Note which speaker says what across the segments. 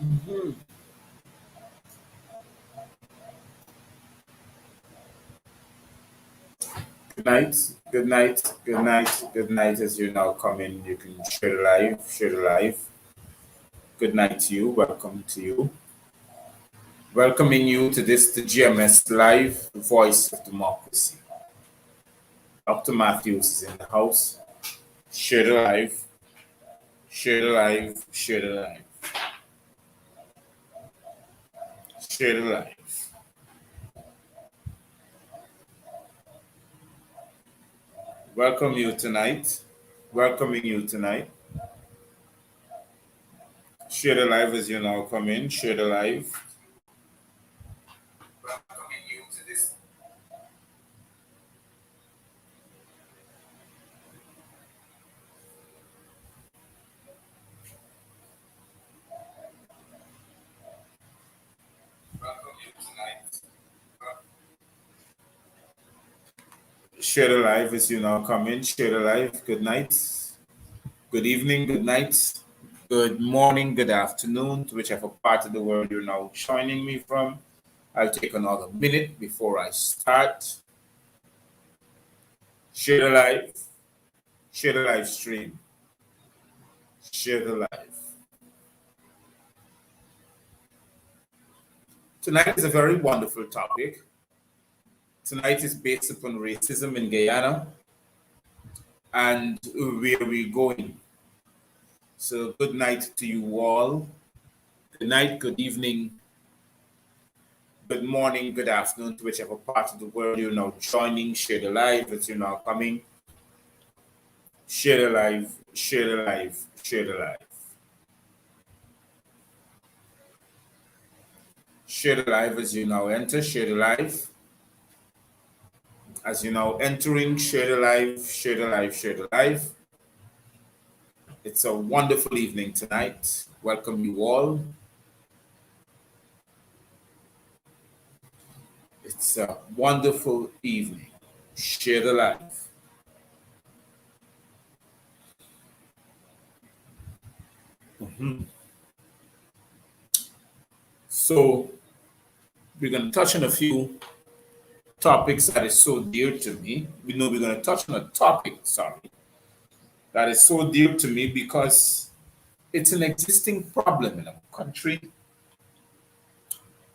Speaker 1: Good night, good night, good night, good night. As you now come in, you can share the live, share the live. Good night to you, welcome to you. Welcoming you to this, the GMS Live, the Voice of Democracy. Dr. Matthews is in the house. Share the live, share the live, share the live. Share the live. Welcome you tonight. Welcoming you tonight. Share the live as you now come in. Share the live. Welcoming you to this. Welcome you tonight. Share the live as you now come in. Share the live. Good night. Good evening. Good night. Good morning, good afternoon, to whichever part of the world you're now joining me from. I'll take another minute before I start. Share the live stream, share the live. Tonight is a very wonderful topic. Tonight is based upon racism in Guyana and where we're going. So good night to you all. Good night, good evening, good morning, good afternoon, to whichever part of the world you're now joining. Share the live as you're now coming. Share the live, share the live, share the live. Share the live as you now enter, share the live. As you now entering, share the live, share the live, share the live. It's a wonderful evening tonight. Welcome you all. It's a wonderful evening. Share the live. So we're going to touch on a few topics that is so dear to me. We're going to touch on a topic, that is so dear to me because it's an existing problem in our country.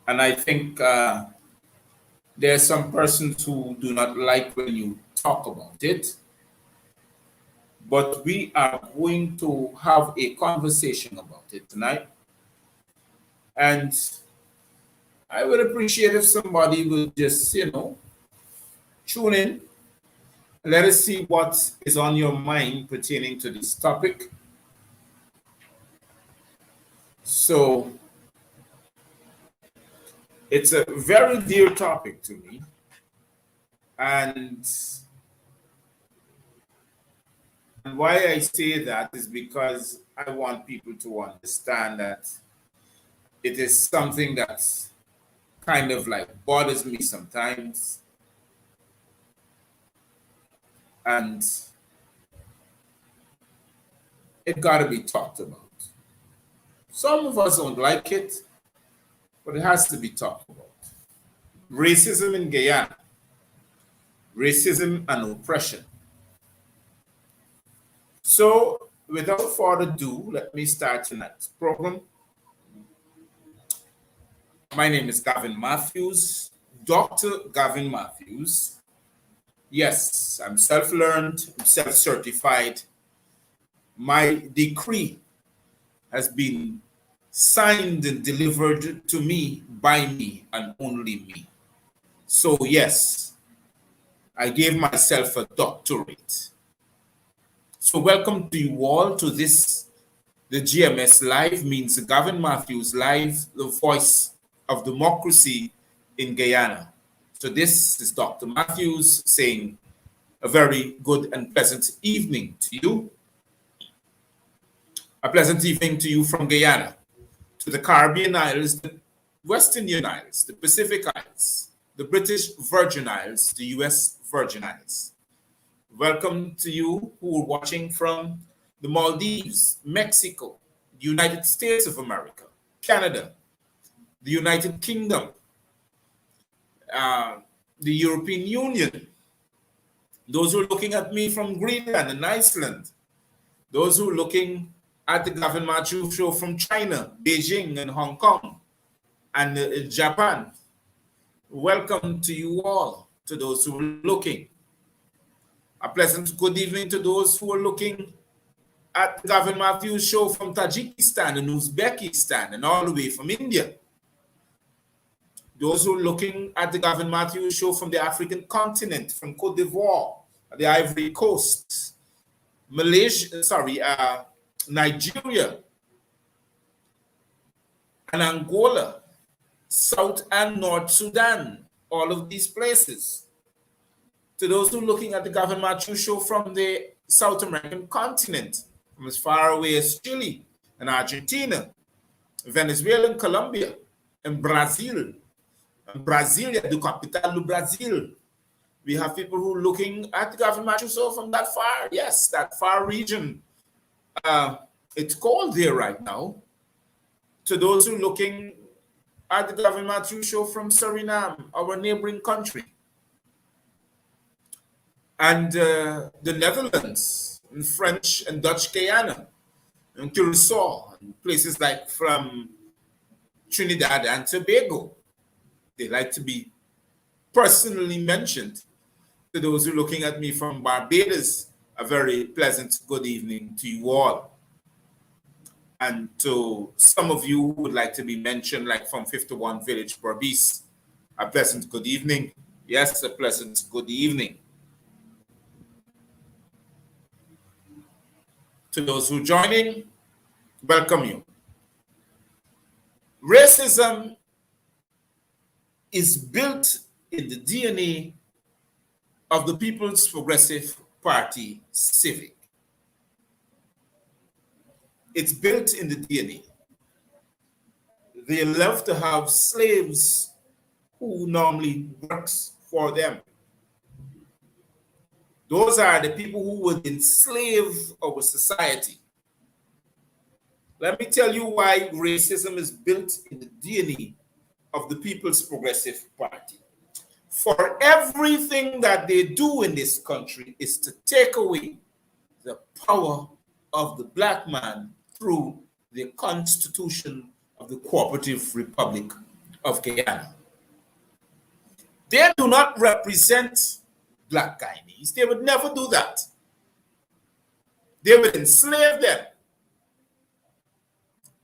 Speaker 1: And I think there are some persons who do not like when you talk about it. But we are going to have a conversation about it tonight. And I would appreciate if somebody would just, tune in. Let us see what is on your mind pertaining to this topic. So it's a very dear topic to me. And why I say that is because I want people to understand that it is something that kind of like bothers me sometimes. And it got to be talked about. Some of us don't like it, but it has to be talked about. Racism in Guyana, racism and oppression. So, without further ado, let me start tonight's program. My name is Gavin Matthews, Dr. Gavin Matthews. Yes, I'm self-learned, I'm self-certified. My decree has been signed and delivered to me by me and only me. So yes, I gave myself a doctorate. So welcome to you all to this, the GMS Live, means Gavin Matthews Live, the voice of democracy in Guyana. So this is Dr. Matthews saying a very good and pleasant evening to you. A pleasant evening to you from Guyana, to the Caribbean Isles, the West Indian Isles, the Pacific Isles, the British Virgin Isles, the US Virgin Isles. Welcome to you who are watching from the Maldives, Mexico, the United States of America, Canada, the United Kingdom, the European Union, those who are looking at me from Greenland and Iceland, those who are looking at the Gavin Matthews show from China, Beijing and Hong Kong, and Japan. Welcome to you all, to those who are looking. A pleasant good evening to those who are looking at the Gavin Matthews show from Tajikistan and Uzbekistan and all the way from India. Those who are looking at the Gavin Matthews show from the African continent, from Cote d'Ivoire, the Ivory Coast, Nigeria, and Angola, South and North Sudan, all of these places. To those who are looking at the Gavin Matthews show from the South American continent, from as far away as Chile and Argentina, Venezuela and Colombia, and Brazil, Brasilia, the capital of Brazil. We have people who are looking at the Gavin Matthews show from that far, yes, that far region. It's cold there right now. To those who are looking at the Gavin Matthews show from Suriname, our neighboring country, and the Netherlands, and French and Dutch Guyana, and Curacao, and places like from Trinidad and Tobago. They like to be personally mentioned. To those who are looking at me from Barbados, a very pleasant good evening to you all. And to some of you who would like to be mentioned, like from 51 Village, Berbice, a pleasant good evening. Yes, a pleasant good evening. To those who are joining, welcome you. Racism is built in the DNA of the People's Progressive Party Civic. It's built in the DNA. They love to have slaves who normally works for them. Those are the people who would enslave our society. Let me tell you why racism is built in the DNA of the People's Progressive Party. For everything that they do in this country is to take away the power of the black man through the Constitution of the Cooperative Republic of Guyana. They do not represent black Guyanese. They would never do that. They would enslave them.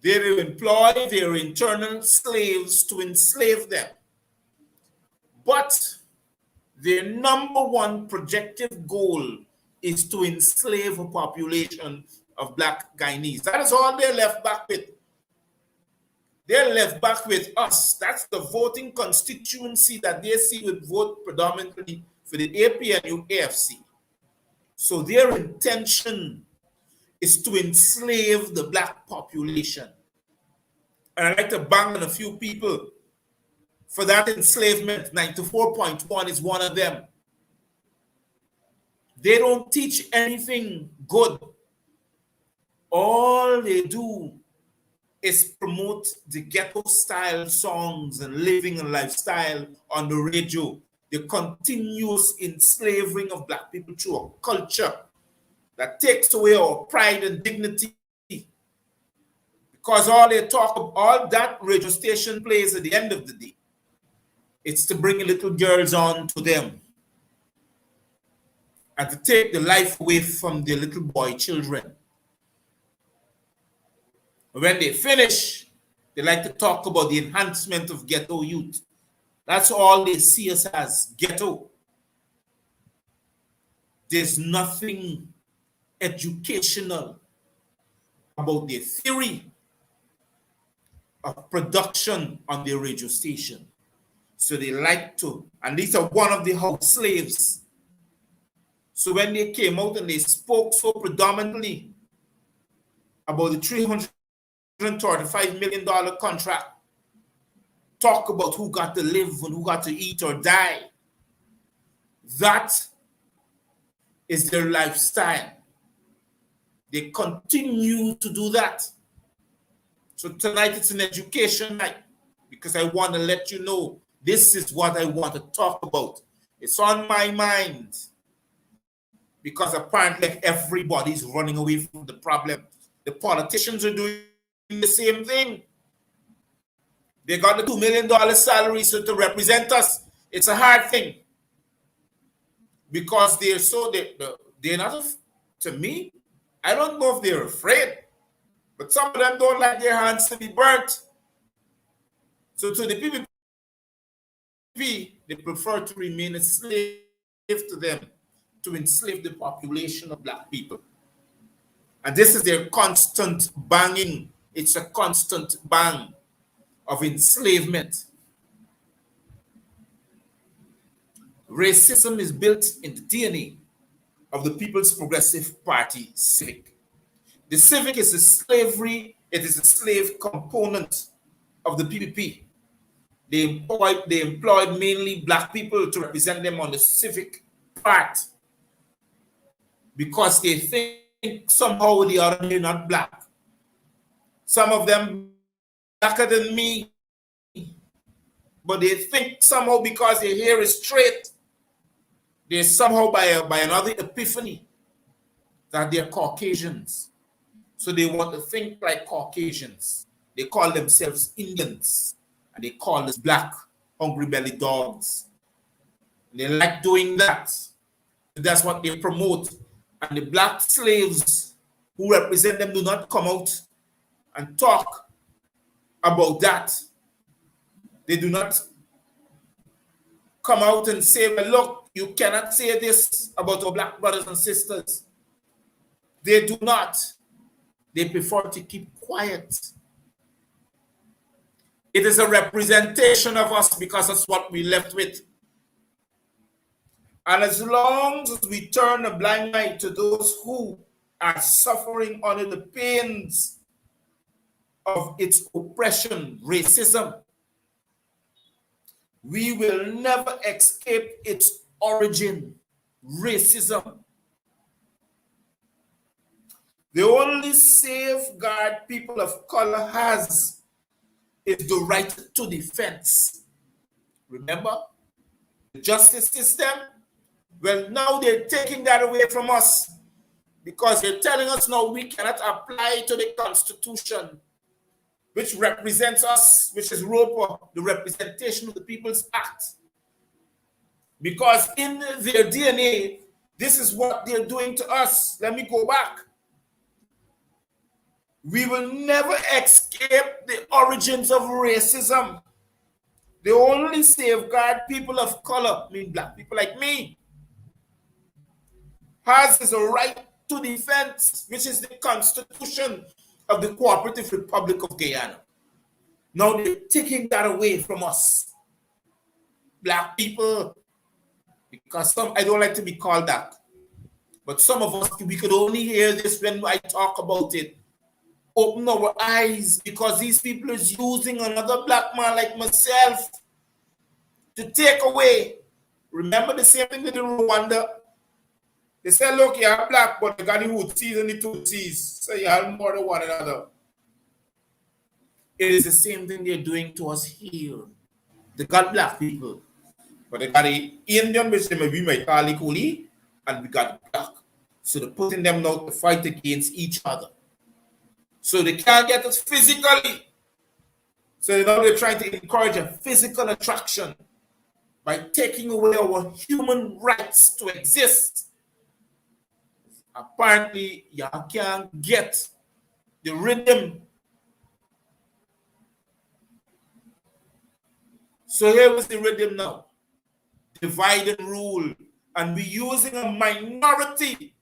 Speaker 1: They will employ their internal slaves to enslave them. But their number one projective goal is to enslave a population of black Guyanese. That is all they're left back with. They're left back with us. That's the voting constituency that they see would vote predominantly for the APNU AFC. So their intention is to enslave the black population. And I'd like to bang on a few people for that enslavement. 94.1 is one of them. They don't teach anything good. All they do is promote the ghetto-style songs and living and lifestyle on the radio. The continuous enslaving of black people through a culture that takes away our pride and dignity. Because all they talk about, all that radio station plays at the end of the day, it's to bring little girls on to them and to take the life away from their little boy children. When they finish, they like to talk about the enhancement of ghetto youth. That's all they see us as, ghetto. There's nothing educational about their theory of production on their radio station. So they like to, and these are one of the house slaves. So when they came out and they spoke so predominantly about the $335 million contract, talk about who got to live and who got to eat or die, that is their lifestyle. They continue to do that. So tonight it's an education night because I want to let you know this is what I want to talk about. It's on my mind because apparently everybody's running away from the problem. The politicians are doing the same thing. They got the $2 million salary so to represent us. It's a hard thing because they're not, to me, I don't know if they're afraid, but some of them don't like their hands to be burnt. So to the PPTP, they prefer to remain a slave to them, to enslave the population of black people. And this is their constant banging. It's a constant bang of enslavement. Racism is built in the DNA of the People's Progressive Party civic. The civic is a slavery, it is a slave component of the PPP. They employed mainly black people to represent them on the civic part because they think somehow the other they're not black. Some of them blacker than me, but they think somehow because their hair is straight, they're somehow by another epiphany that they're Caucasians. So they want to think like Caucasians. They call themselves Indians. And they call us black, hungry belly dogs. And they like doing that. That's what they promote. And the black slaves who represent them do not come out and talk about that. They do not come out and say, well, look, you cannot say this about our black brothers and sisters. They do not. They prefer to keep quiet. It is a representation of us because that's what we left with. And as long as we turn a blind eye to those who are suffering under the pains of its oppression, racism, we will never escape its origin, racism. The only safeguard people of color has is the right to defense. Remember, the justice system? Well, now they're taking that away from us because they're telling us now we cannot apply to the Constitution, which represents us, which is ROPA, the Representation of the People's Act. Because in their DNA, this is what they're doing to us. Let me go back. We will never escape the origins of racism. They only safeguard people of color, I mean black people like me, has is a right to defense, which is the Constitution of the Cooperative Republic of Guyana. Now they're taking that away from us, black people, because I don't like to be called that, but some of us, we could only hear this when I talk about it. Open our eyes because these people is using another black man like myself to take away. Remember the same thing they did in Rwanda? They said, look, you're black, but you got the Hutsis and the Tutsis, so you have more than one another. It is the same thing they're doing to us here. They got black people, but they got the Indian, which they maybe might call Kuli, and we got black. So they're putting them now to fight against each other. So they can't get us physically. So now they're trying to encourage a physical attraction by taking away our human rights to exist. Apparently, you can't get the rhythm. So here is the rhythm now. Divide and rule. And we're using a minority.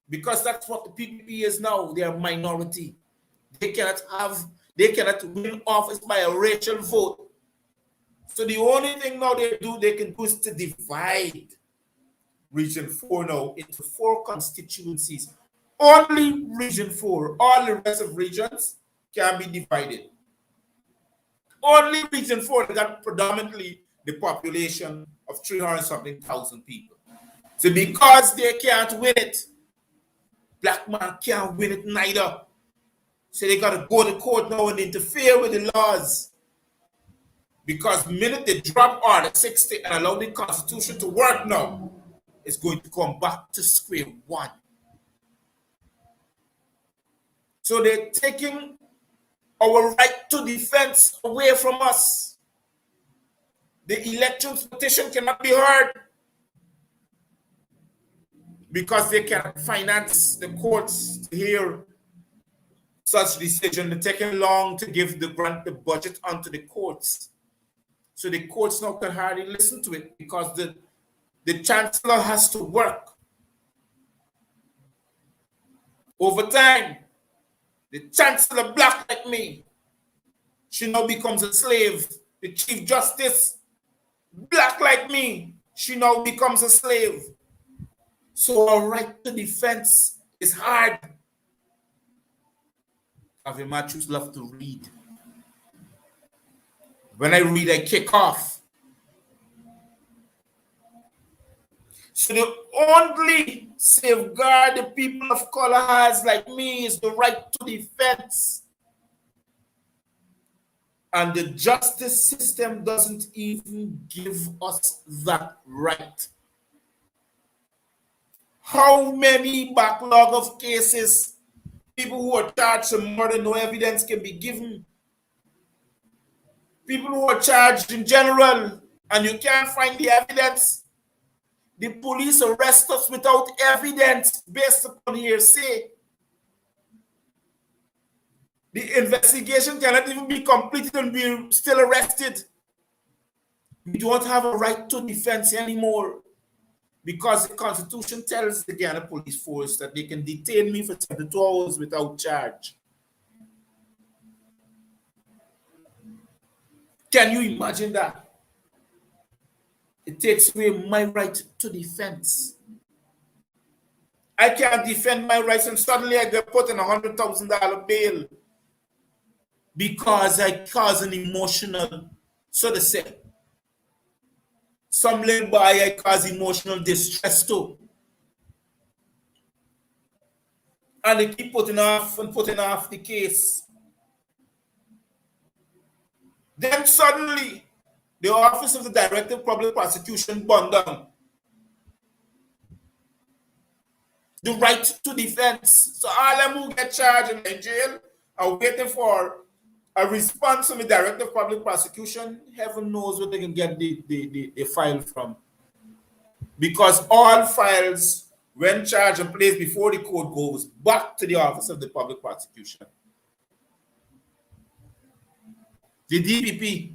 Speaker 1: Because that's what the PPP is now. They are a minority. They cannot win office by a racial vote. So the only thing now they can do is to divide Region 4 now into 4 constituencies. Only Region 4. All the rest of regions can be divided. Only Region 4 got predominantly the population of 300-something thousand people. So because they can't win it, black man can't win it neither. So they got to go to court now and interfere with the laws. Because the minute they drop Article 60 and allow the Constitution to work now, it's going to come back to square one. So they're taking our right to defense away from us. The elections petition cannot be heard because they cannot finance the courts to hear such decision. They're taking long to give the grant the budget onto the courts. So the courts now can hardly listen to it because the chancellor has to work. Over time, the chancellor, black like me, she now becomes a slave. The chief justice, black like me, she now becomes a slave. So our right to defense is hard. Gavin Matthews love to read. When I read, I kick off. So the only safeguard the people of color has, like me, is the right to defense. And the justice system doesn't even give us that right. How many backlog of cases, people who are charged with murder, no evidence can be given? People who are charged in general, and you can't find the evidence. The police arrest us without evidence based upon hearsay. The investigation cannot even be completed and we're still arrested. We don't have a right to defense anymore because the Constitution tells the Ghana Police Force that they can detain me for 72 hours without charge. Can you imagine that? It takes away my right to defense. I can't defend my rights and suddenly I get put in $100,000 bail because I cause an emotional, so to say. Some live by I cause emotional distress too. And they keep putting off and putting off the case. Then suddenly, the Office of the Director of Public Prosecution burned down. The right to defense. So all them who get charged and in jail are waiting for a response from the Director of Public Prosecution. Heaven knows where they can get the file from. Because all files, when charged and placed before the court, goes back to the Office of the Public Prosecution. The DPP.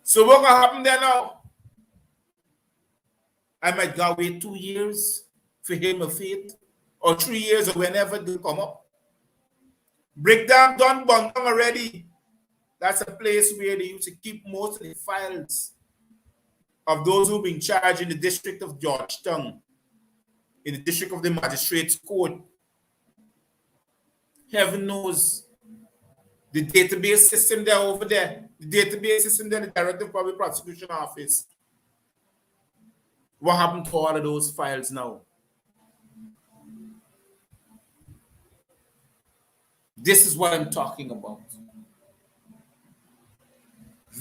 Speaker 1: So what's going to happen there now? I might go wait 2 years for him to fate, or 3 years, or whenever they come up. Breakdown done, burned down already. That's a place where they used to keep most of the files of those who've been charged in the district of Georgetown, in the district of the Magistrates Court. Heaven knows the database system there over there, the database system there, the Director of Public Prosecution Office. What happened to all of those files now? This is what I'm talking about.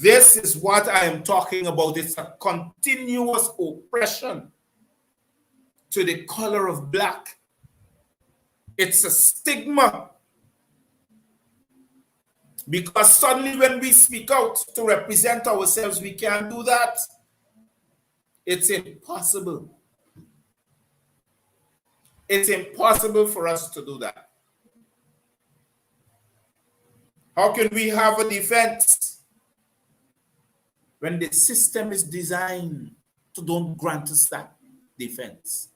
Speaker 1: This is what I am talking about. It's a continuous oppression to the color of black. It's a stigma. Because suddenly when we speak out to represent ourselves, we can't do that. It's impossible. It's impossible for us to do that. How can we have a defense when the system is designed to don't grant us that defense?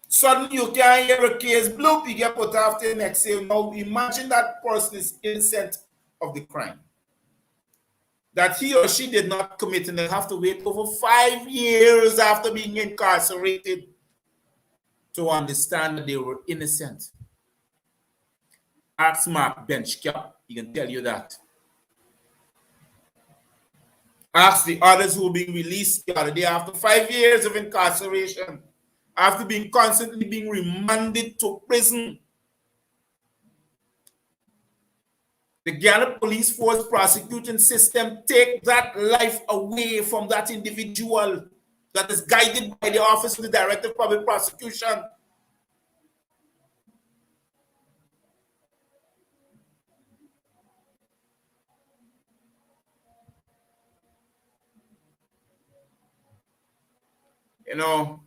Speaker 1: Suddenly you can't hear a case, bloop, you get put after the next day. Now imagine that person is innocent of the crime that he or she did not commit, and they have to wait over 5 years after being incarcerated to understand that they were innocent. Ask Mark Benchcap, he can tell you that. Ask the others who were being released the other day after 5 years of incarceration. after being constantly being remanded to prison. The Ghana police force prosecution system take that life away from that individual that is guided by the Office of the Director of Public Prosecution. You know,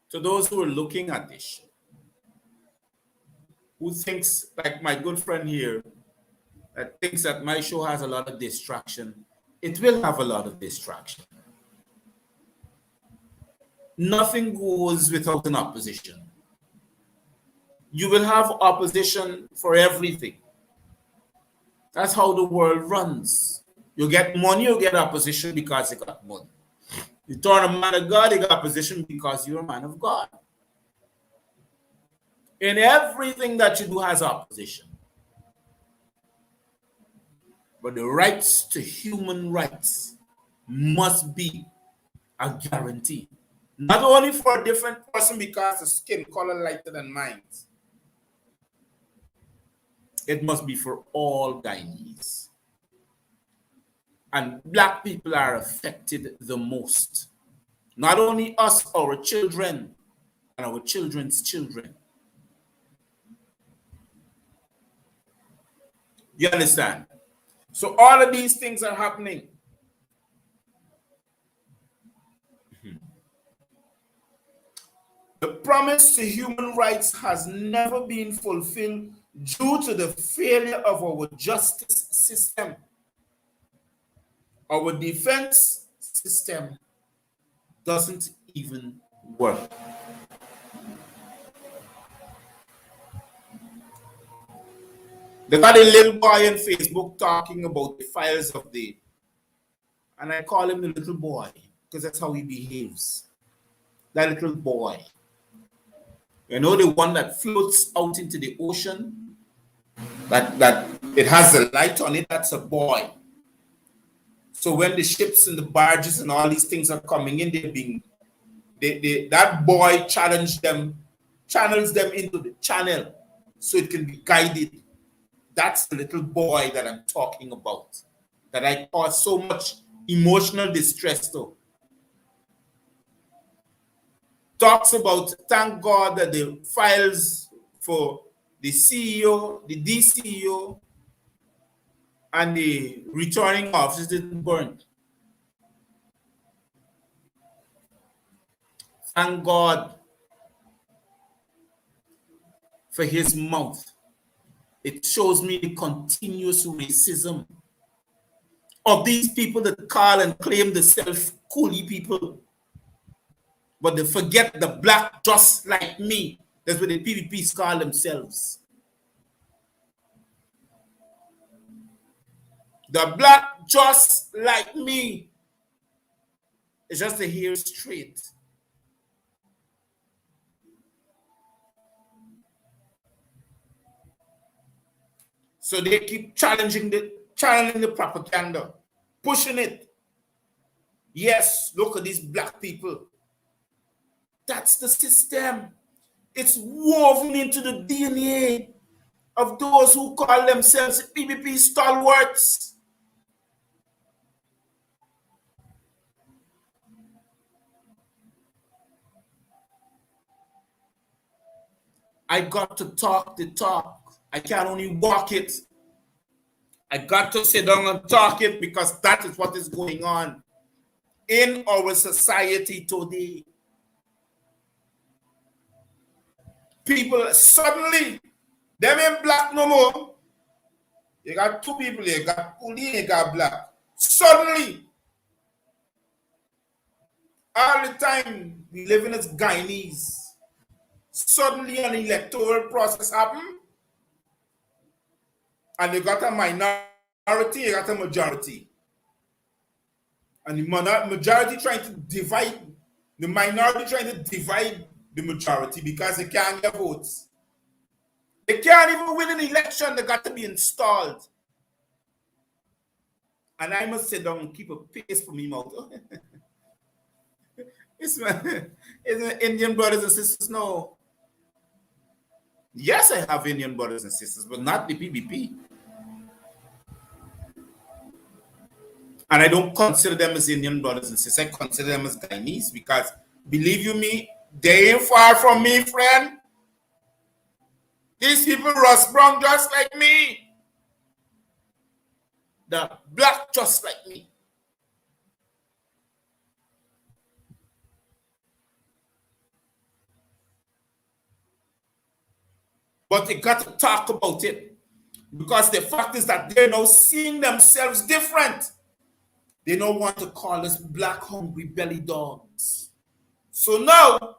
Speaker 1: to those who are looking at this, who thinks, like my good friend here, that thinks that my show has a lot of distraction, it will have a lot of distraction. Nothing goes without an opposition. You will have opposition for everything. That's how the world runs. You get money, you get opposition because you got money. You turn a man of God, you got opposition because you're a man of God. In everything that you do has opposition. But the rights to human rights must be a guarantee. Not only for a different person because the skin color lighter than mine. It must be for all Guyanese. And black people are affected the most. Not only us, our children and our children's children. You understand? So all of these things are happening. The promise to human rights has never been fulfilled due to the failure of our justice system. Our defense system doesn't even work. They got a little boy on Facebook talking about the files of the, and I call him the little boy because that's how he behaves. That little boy. You know, the one that floats out into the ocean, that it has a light on it, that's a boy. So when the ships and the barges and all these things are coming in, that boy channels them into the channel so it can be guided. That's the little boy that I'm talking about, that I caused so much emotional distress to. Talks about, thank God that the files for the CEO, the DCEO, and the returning officers didn't burn. Thank God for his mouth. It shows me the continuous racism of these people that call and claim themselves coolie people. But they forget the black just like me. That's what the PPPs call themselves. The black just like me. It's just the hair straight. So they keep challenging the propaganda, pushing it. Yes, look at these black people. That's the system. It's woven into the DNA of those who call themselves PPP stalwarts. I got to talk the talk. I can't only walk it. I got to sit down and talk it because that is what is going on in our society today. People suddenly, them ain't black no more. You got two people here, you got coolie, you got black. Suddenly, all the time, we living as Guyanese. Suddenly an electoral process happen, and you got a minority, you got a majority. And the majority trying to divide, the minority trying to divide the majority because they can't get votes. They can't even win an election, they got to be installed. And I must sit down and keep a pace for me mouth. It's my, it's my Indian brothers and sisters. No. Yes, I have Indian brothers and sisters, but not the PPP. And I don't consider them as Indian brothers and sisters. I consider them as Guyanese because, believe you me, they ain't far from me, friend. These people rust brown just like me. The black just like me. But they got to talk about it because the fact is that they're now seeing themselves different. They don't want to call us black hungry belly dogs. So now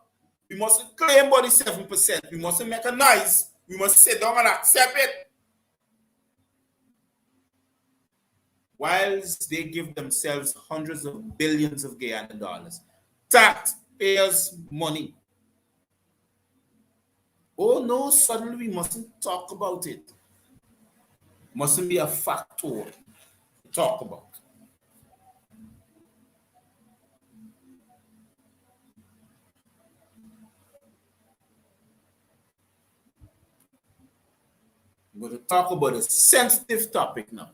Speaker 1: we mustn't claim about the 7%. We mustn't make a noise. We must sit down and accept it. Whilst they give themselves hundreds of billions of Guyana dollars, taxpayers' money. Oh no, suddenly we mustn't talk about it. Mustn't be a factor to talk about. We're going to talk about a sensitive topic now.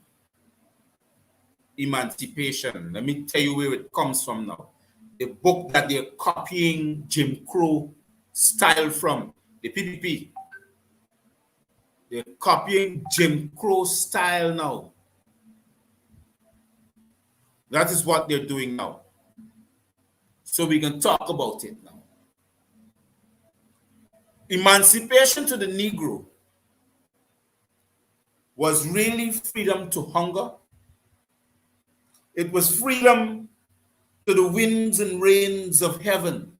Speaker 1: Emancipation. Let me tell you where it comes from now. The book that they're copying Jim Crow style from, the PPP. They're copying Jim Crow style now. That is what they're doing now. So we can talk about it now. Emancipation to the Negro was really freedom to hunger. It was freedom to the winds and rains of heaven.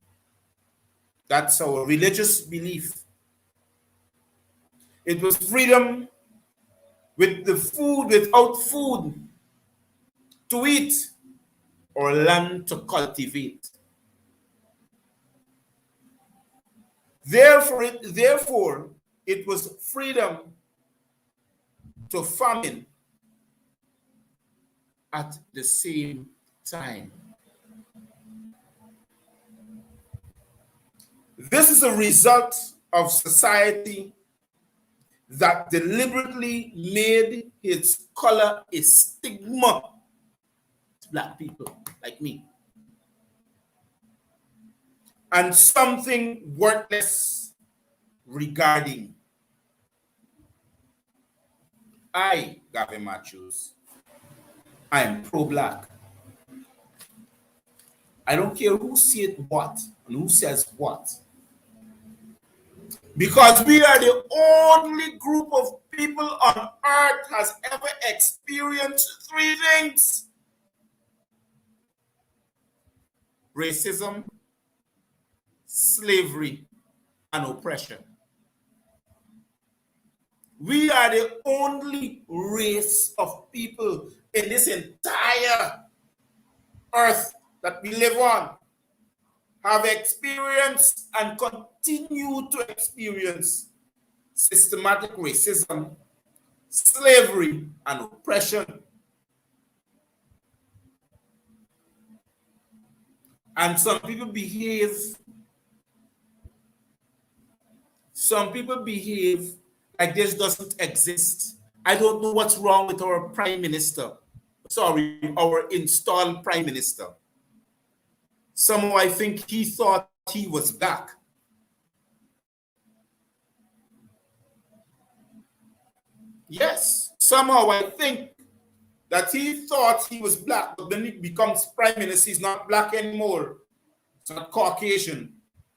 Speaker 1: That's our religious belief. It was freedom with the food, without food to eat or land to cultivate. Therefore, it was freedom to famine at the same time. This is a result of society that deliberately made its color a stigma to black people like me, and something worthless regarding. I, Gavin Matthews, I am pro-black. I don't care who said what and who says what. Because we are the only group of people on earth has ever experienced three things: racism, slavery, and oppression. We are the only race of people in this entire earth that we live on have experienced and continue to experience systematic racism, slavery, and oppression. And some people behave like this doesn't exist. I don't know what's wrong with our prime minister. Sorry, our installed prime minister. Somehow I think he thought he was black. Yes, somehow I think that he thought he was black, but when he becomes prime minister, he's not black anymore. He's not Caucasian.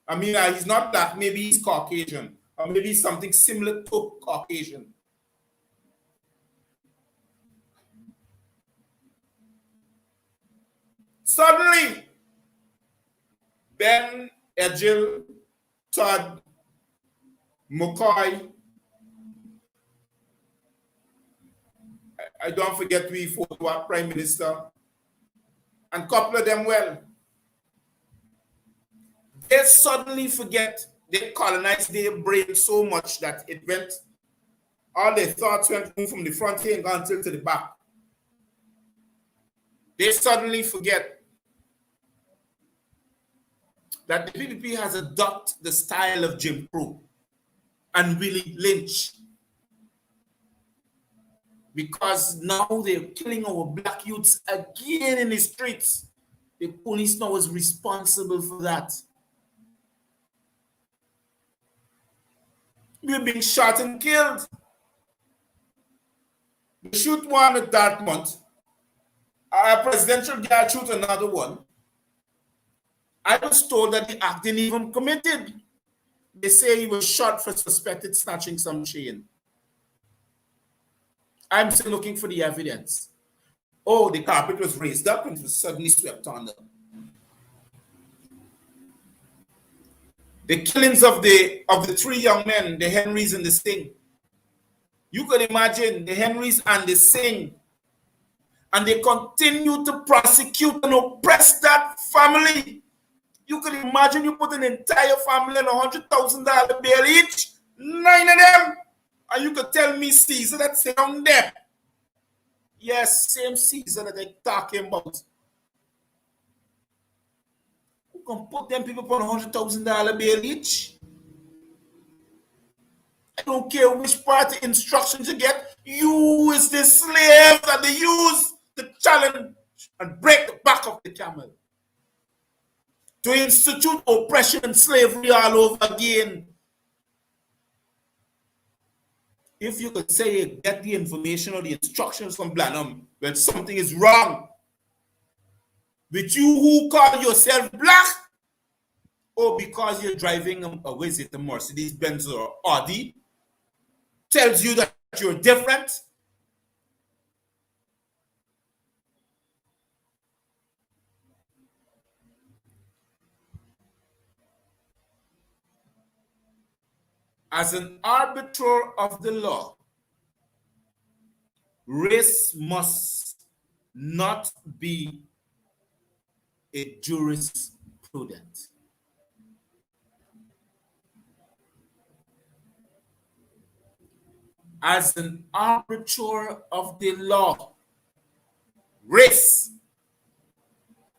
Speaker 1: I mean, he's not black, maybe he's Caucasian, or maybe something similar to Caucasian. Suddenly, Ben, Edgil, Todd, McCoy, I don't forget we fought our prime minister, and a couple of them, well, they suddenly forget they colonized their brain so much that it went, all their thoughts went from the front here and gone till to the back. They suddenly forget that the PPP has adopted the style of Jim Crow and Willie Lynch, because now they're killing our black youths again in the streets. The police now is responsible for that. We're being shot and killed. They shoot one at Dartmouth. A presidential guard shoot another one. I was told that the act didn't even committed. They say he was shot for suspected snatching some chain. I'm still looking for the evidence. Oh, the carpet was raised up and it was suddenly swept under. The killings of the three young men, the Henrys and the Singh. You could imagine the Henrys and the Singh, and they continue to prosecute and oppress that family. You could imagine you put an entire family on $100,000 bail each, 9 of them, and you could tell me Caesar that's down there. Yes, same Caesar that they're talking about. You can put them people on $100,000 bail each. I don't care which party instructions you get. You is the slave that they use to challenge and break the back of the camel, to institute oppression and slavery all over again. If you could say you get the information or the instructions from Blanham when something is wrong with you who call yourself black, or because you're driving a Mercedes Benz or Audi, tells you that you're different. As an arbiter of the law, race must not be a jurisprudent. As an arbiter of the law, race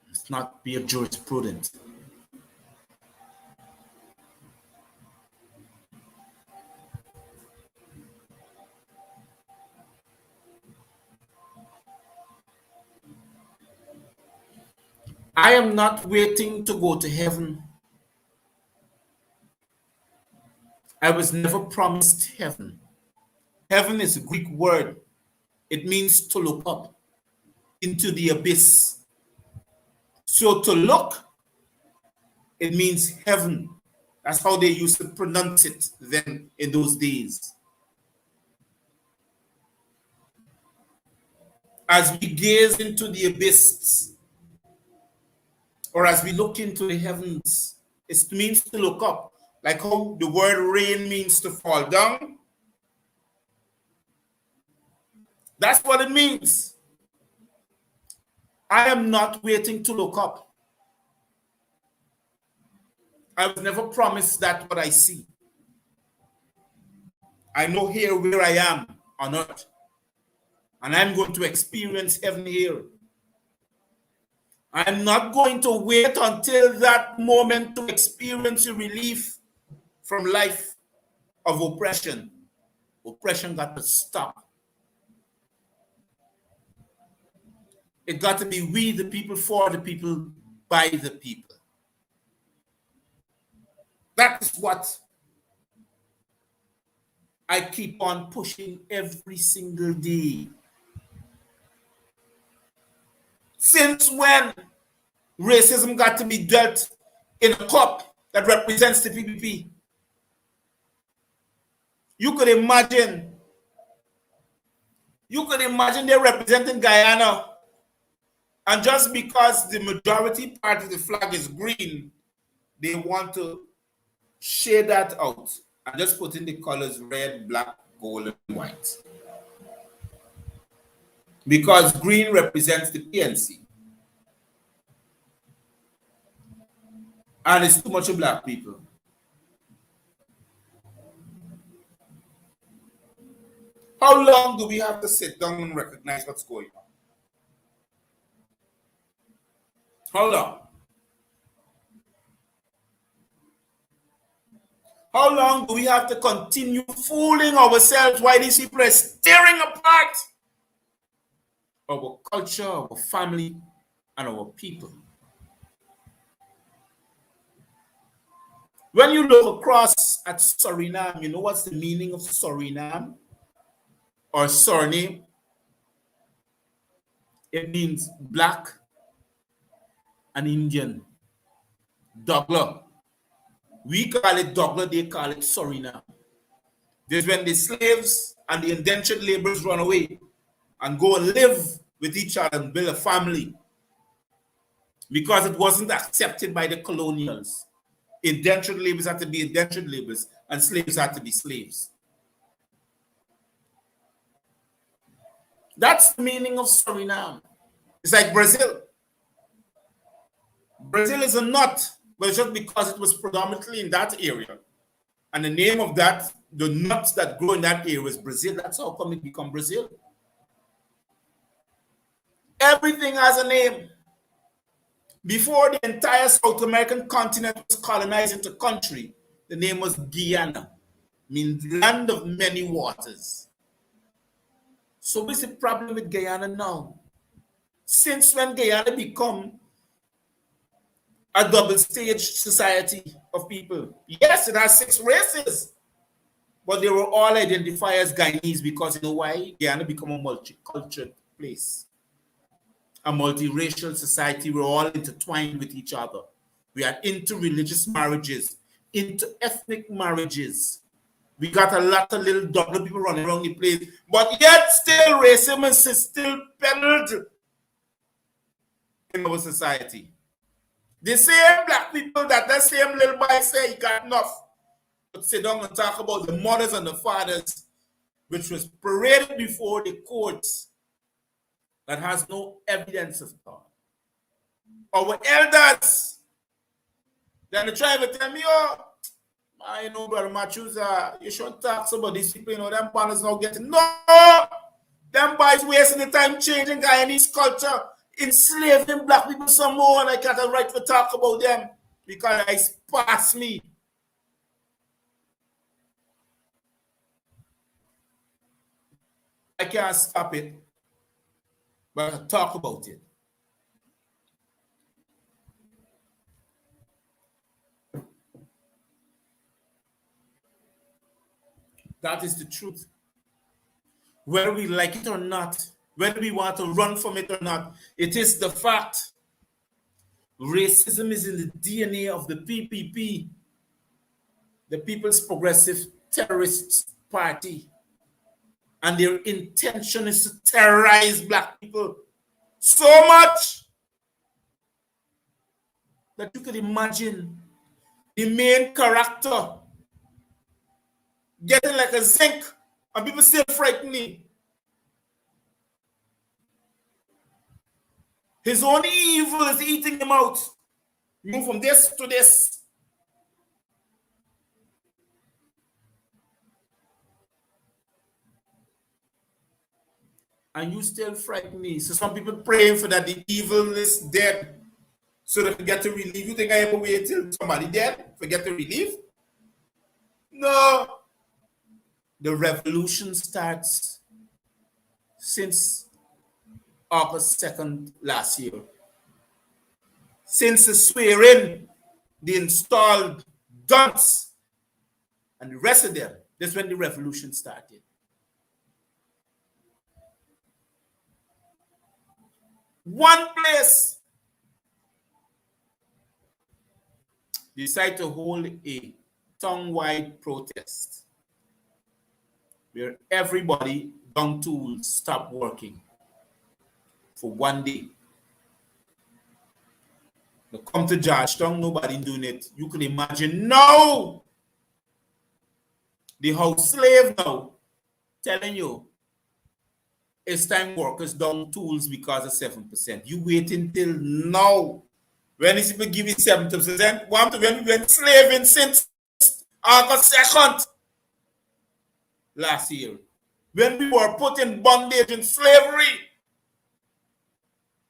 Speaker 1: must not be a jurisprudent. I am not waiting to go to heaven. I was never promised heaven. Heaven is a Greek word. It means to look up into the abyss. So to look, it means heaven. That's how they used to pronounce it then in those days. As we gaze into the abyss, or as we look into the heavens, it means to look up. Like how the word rain means to fall down. That's what it means. I am not waiting to look up. I was never promised that what I see. I know here where I am on earth, and I'm going to experience heaven here. I'm not going to wait until that moment to experience a relief from life of oppression. Oppression got to stop. It got to be we, the people, for the people, by the people. That is what I keep on pushing every single day. Since when racism got to be dealt in a cup that represents the PPP? You could imagine they're representing Guyana, and just because the majority part of the flag is green, they want to shade that out and just put in the colors red, black, gold, and white. Because green represents the PNC. And it's too much of black people. How long do we have to sit down and recognize what's going on? How long? How long do we have to continue fooling ourselves while these people are tearing apart our culture, our family, and our people? When you look across at Suriname, you know what's the meaning of Suriname or surname? It means black and Indian. Douglas. We call it Douglas, they call it Suriname. This is when the slaves and the indentured laborers run away and go and live with each other and build a family because it wasn't accepted by the colonials. Indentured laborers had to be indentured laborers and slaves had to be slaves. That's the meaning of Suriname. It's like Brazil. Brazil is a nut, but it's just because it was predominantly in that area. And the name of that, the nuts that grow in that area is Brazil. That's how come it become Brazil. Everything has a name. Before the entire South American continent was colonized into country, the name was Guyana, means land of many waters. So what's the problem with Guyana now? Since when Guyana become a double-stage society of people? Yes, it has 6 races, but they were all identified as Guyanese because you know why? Guyana become a multicultural place. A multiracial society. We're all intertwined with each other. We are interreligious marriages, inter-ethnic marriages. We got a lot of little Douglas people running around the place, but yet still racism is still peddled in our society. The same black people that same little boy say he got enough, but sit down and talk about the mothers and the fathers, which was paraded before the courts that has no evidence of God. Our elders, then they try to tell me, oh, I know, Brother Matthews, you shouldn't talk about these people, you know, them partners now getting, no! Them boys wasting the time changing Guyanese culture, enslaving black people some more, and I got a right to talk about them because it's past me. I can't stop it, but I talk about it. That is the truth. Whether we like it or not, whether we want to run from it or not, it is the fact. Racism is in the DNA of the PPP, the People's Progressive Terrorist Party. And their intention is to terrorize black people so much that you could imagine the main character getting like a zinc and people still frightening. His own evil is eating him out. Move from this to this. And you still frighten me. So some people praying for that the evil is dead so they can get to relief. You think I ever wait till somebody dead for get to relief? No. The revolution starts since August 2nd last year. Since the swearing, the installed guns, and the rest of them, that's when the revolution started. One place decided to hold a town-wide protest where everybody down tools stopped working for one day. They come to Georgetown, nobody doing it. You can imagine now the house slave now telling you it's time workers down tools because of 7%. You wait until now. When these people give you 7%, when we've been slaving since August 2nd last year. When we were put in bondage and slavery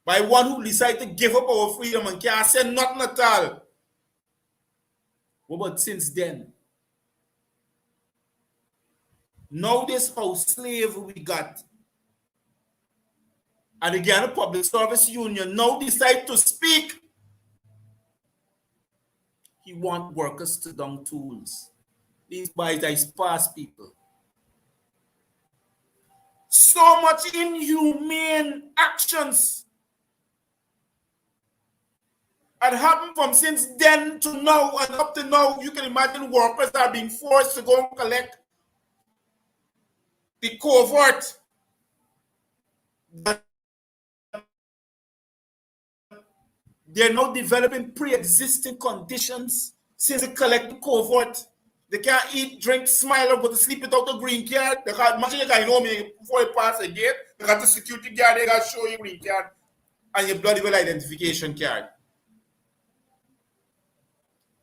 Speaker 1: by one who decided to give up our freedom and can't say nothing at all. What about since then? Now this house slave we got. And again, the Public Service Union now decide to speak. He want workers to down tools. These boys are past people. So much inhumane actions had happened from since then to now, and up to now, you can imagine workers are being forced to go and collect the covert that they're now developing pre-existing conditions since they collect the covert. They can't eat, drink, smile, or go to sleep without a green card. They can't imagine you can know me before you pass a gate. They got the security guard, they got to show you green card and your bloody well identification card.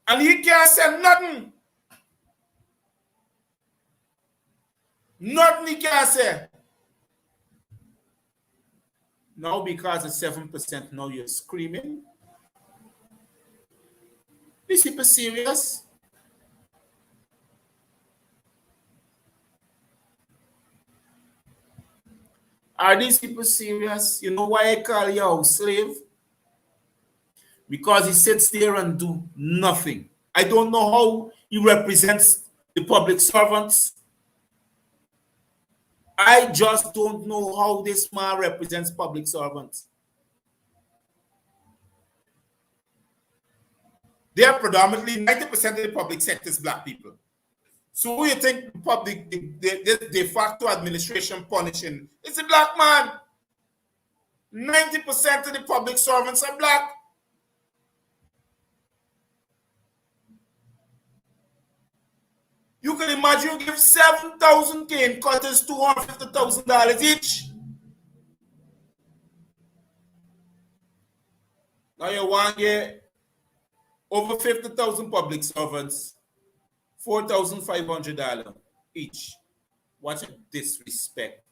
Speaker 1: And he can't say nothing. Nothing he can't say. Now because it's 7%, now you're screaming. These people serious? Are these people serious? You know why I call you a slave? Because he sits there and do nothing. I don't know how he represents the public servants. I just don't know how this man represents public servants. They are predominantly 90% of the public sector is black people. So who you think the public, the de facto administration punishing? It's a black man. 90% of the public servants are black. You can imagine you give 7,000 cane cutters $250,000 each. Now you want to get over 50,000 public servants, $4,500 each. What a disrespect.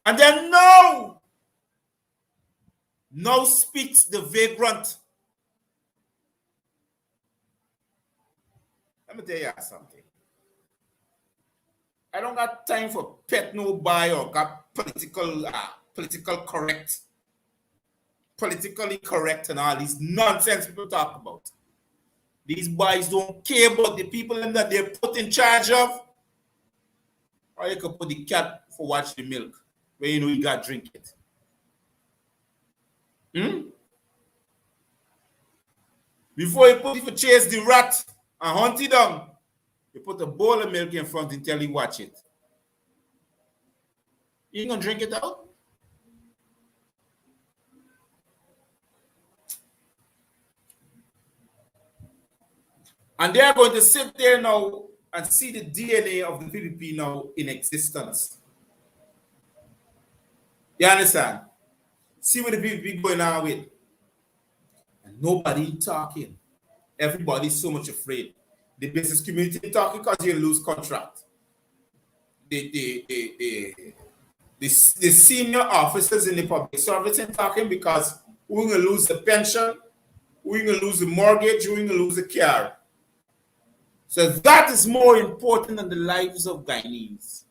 Speaker 1: And then now speaks the vagrant. Let me tell you something. I don't got time for pet no buy or got politically correct and all these nonsense people talk about. These boys don't care about the people that they're put in charge of. Or you could put the cat for watch the milk, where you know you got to drink it. Before you put it for chase the rat and hunt it down, you put a bowl of milk in front until you watch it. You ain't gonna drink it out? And they are going to sit there now and see the DNA of the PPP now in existence. You understand? See what the PPP going on with. And nobody talking. Everybody's so much afraid. The business community talking because you lose contract. The senior officers in the public service are talking because we're going to lose the pension, we're going to lose the mortgage, we're going to lose the car. So that is more important than the lives of Guyanese.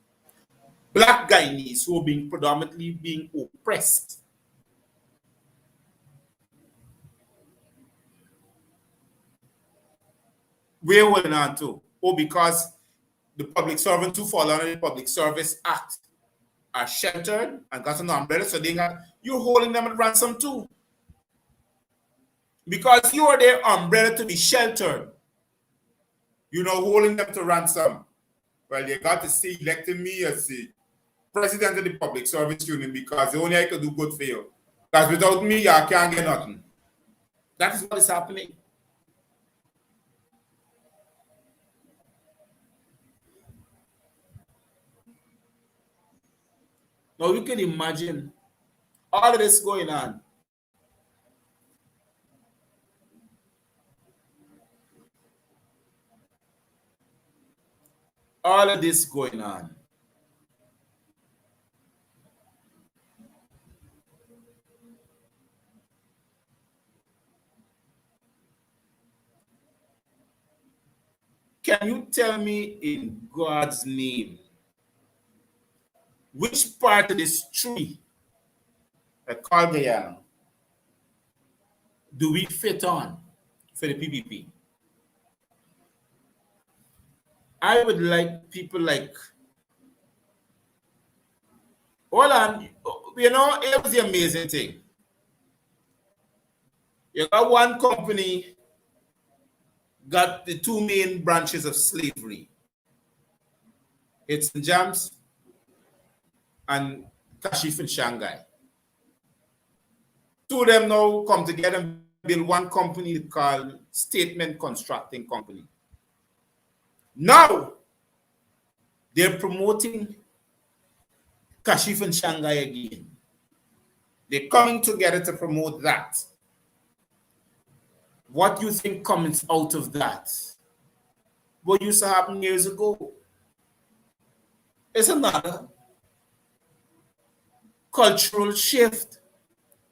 Speaker 1: Black Guyanese who are predominantly being oppressed. We're holding on to. Oh, because the public servants who fall under the Public Service Act are sheltered and got an umbrella, so you're holding them at ransom too. Because you are their umbrella to be sheltered. You're not holding them to ransom. Well, you got to see electing me as the president of the Public Service Union because the only I can do good for you. Because without me, you can't get nothing. That is what is happening. Now you can imagine all of this going on. All of this going on. Can you tell me in God's name which part of this tree called Guyana do we fit on for the PPP? I would like people like, hold on, you know, it was the amazing thing. You got one company, got the two main branches of slavery. It's Jams and Kashif in Shanghai. Two of them now come together and build one company called Statement Constructing Company. Now, they're promoting Kashif and Shanghai again. They're coming together to promote that. What do you think comes out of that? What used to happen years ago? It's another cultural shift.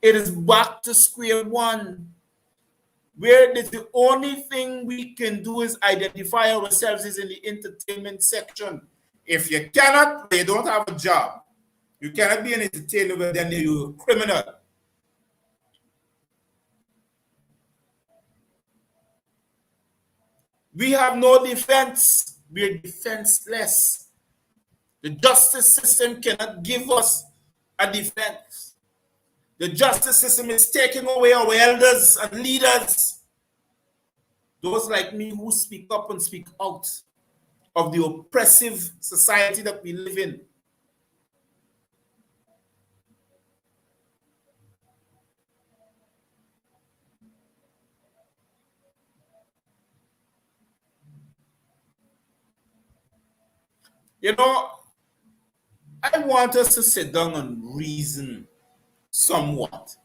Speaker 1: It is back to square one, where the only thing we can do is identify ourselves is in the entertainment section. If you cannot, you don't have a job. You cannot be an entertainer, but then you're a criminal. We have no defense. We're defenseless. The justice system cannot give us a defense. The justice system is taking away our elders and leaders. Those like me who speak up and speak out of the oppressive society that we live in. You know, I want us to sit down and reason somewhat.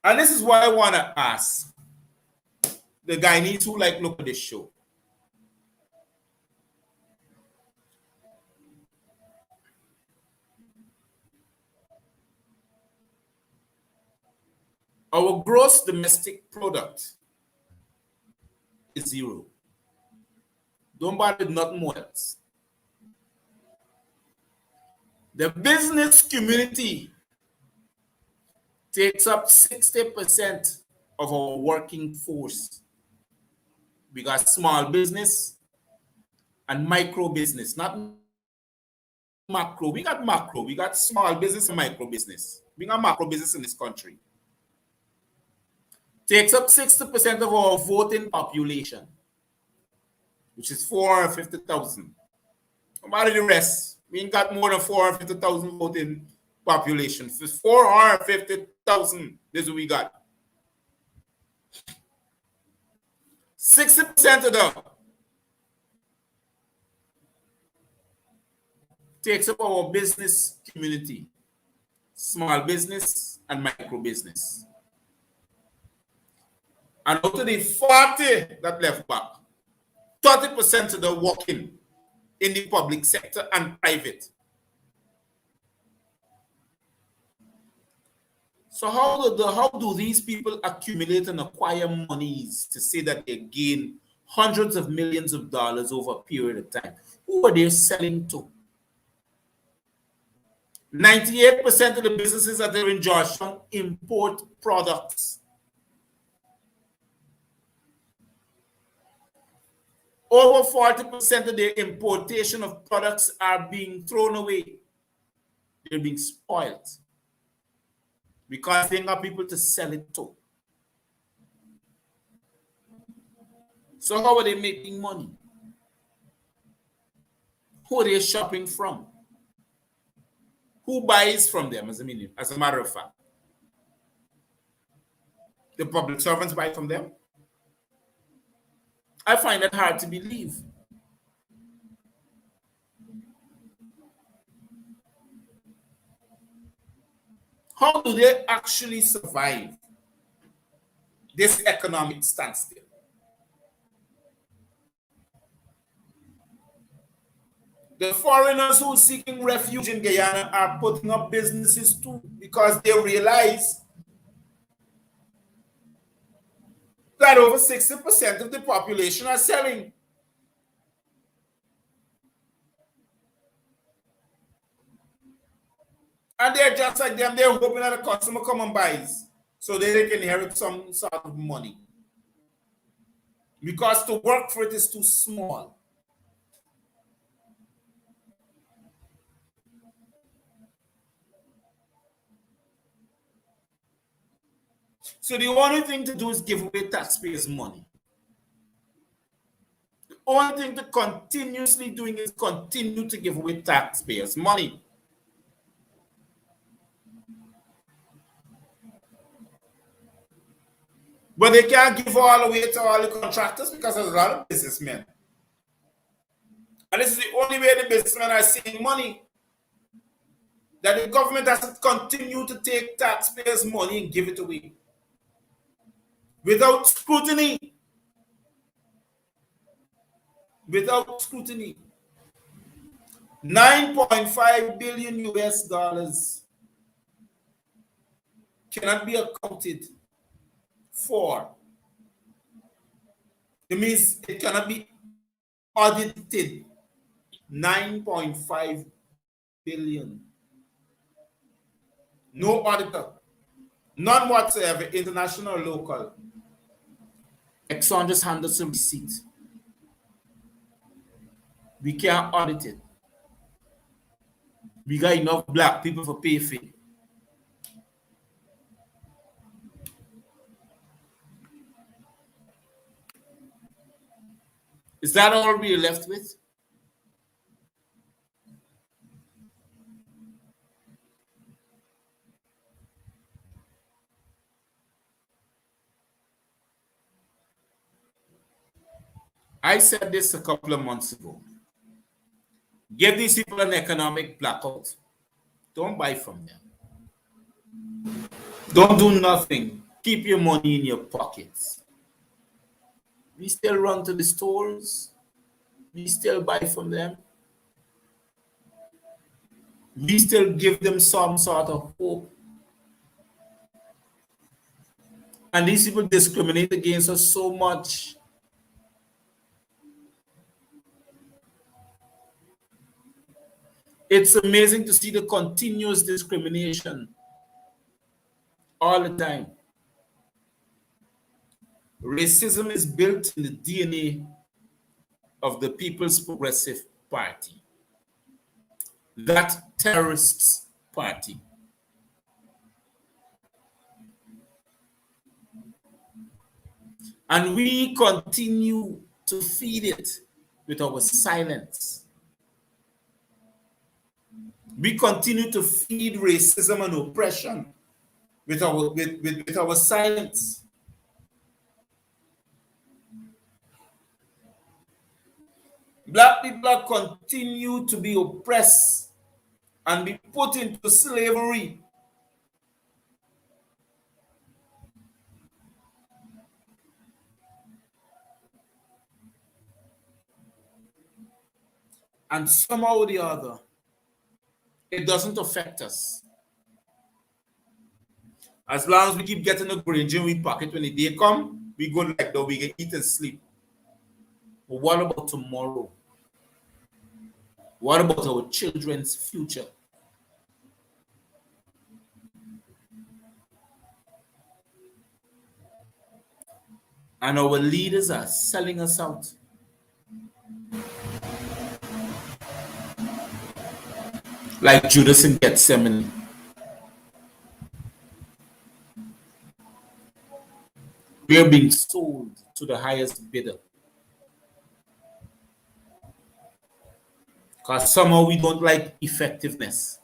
Speaker 1: And this is why I want to ask the Guyanese who like look at this show. Our gross domestic product is zero. Don't bother with nothing more else. The business community takes up 60% of our working force. We got small business and micro business, not macro. We got macro. We got small business and micro business. We got macro business in this country. Takes up 60% of our voting population, which is 450,000. About the rest, we ain't got more than 450,000 voting population. So 450,000, this is what we got. 60% of them takes up our business community, small business and micro business. And out of the 40 that left back, 30% of them working in the public sector and private. So how do these people accumulate and acquire monies to say that they gain hundreds of millions of dollars over a period of time? Who are they selling to? 98% of the businesses that are in Georgetown import products. Over 40% of the importation of products are being thrown away. They're being spoiled because they got people to sell it to. So how are they making money? Who are they shopping from? Who buys from them, as a matter of fact? The public servants buy from them? I find that hard to believe. How do they actually survive this economic standstill? The foreigners who are seeking refuge in Guyana are putting up businesses too because they realize that over 60% of the population are selling. And they're just like them, they're hoping that a customer come and buys so they can inherit some sort of money. Because to work for it is too small. So the only thing to do is give away taxpayers' money. The only thing to continuously doing is continue to give away taxpayers' money. But they can't give all the way to all the contractors because there's a lot of businessmen. And this is the only way the businessmen are saving money. That the government has to continue to take taxpayers' money and give it away. Without scrutiny. Without scrutiny. 9.5 billion US dollars cannot be accounted for. It means it cannot be audited. 9.5 billion. No auditor. None whatsoever, international or local. Exxon just handed some receipts. We can't audit it. We got enough black people for pay fee. Is that all we're left with? I said this a couple of months ago. Give these people an economic blackout. Don't buy from them. Don't do nothing. Keep your money in your pockets. We still run to the stores. We still buy from them. We still give them some sort of hope. And these people discriminate against us so much. It's amazing to see the continuous discrimination all the time. Racism is built in the DNA of the People's Progressive Party, that terrorist party. And we continue to feed it with our silence. We continue to feed racism and oppression with our silence. Black people continue to be oppressed and be put into slavery. And somehow or the other, it doesn't affect us. As long as we keep getting the grain in we pocket, when the day come, we go like that, we can eat and sleep. But what about tomorrow? What about our children's future? And our leaders are selling us out. Like Judas in Gethsemane. We are being sold to the highest bidder. Because somehow we don't like effectiveness.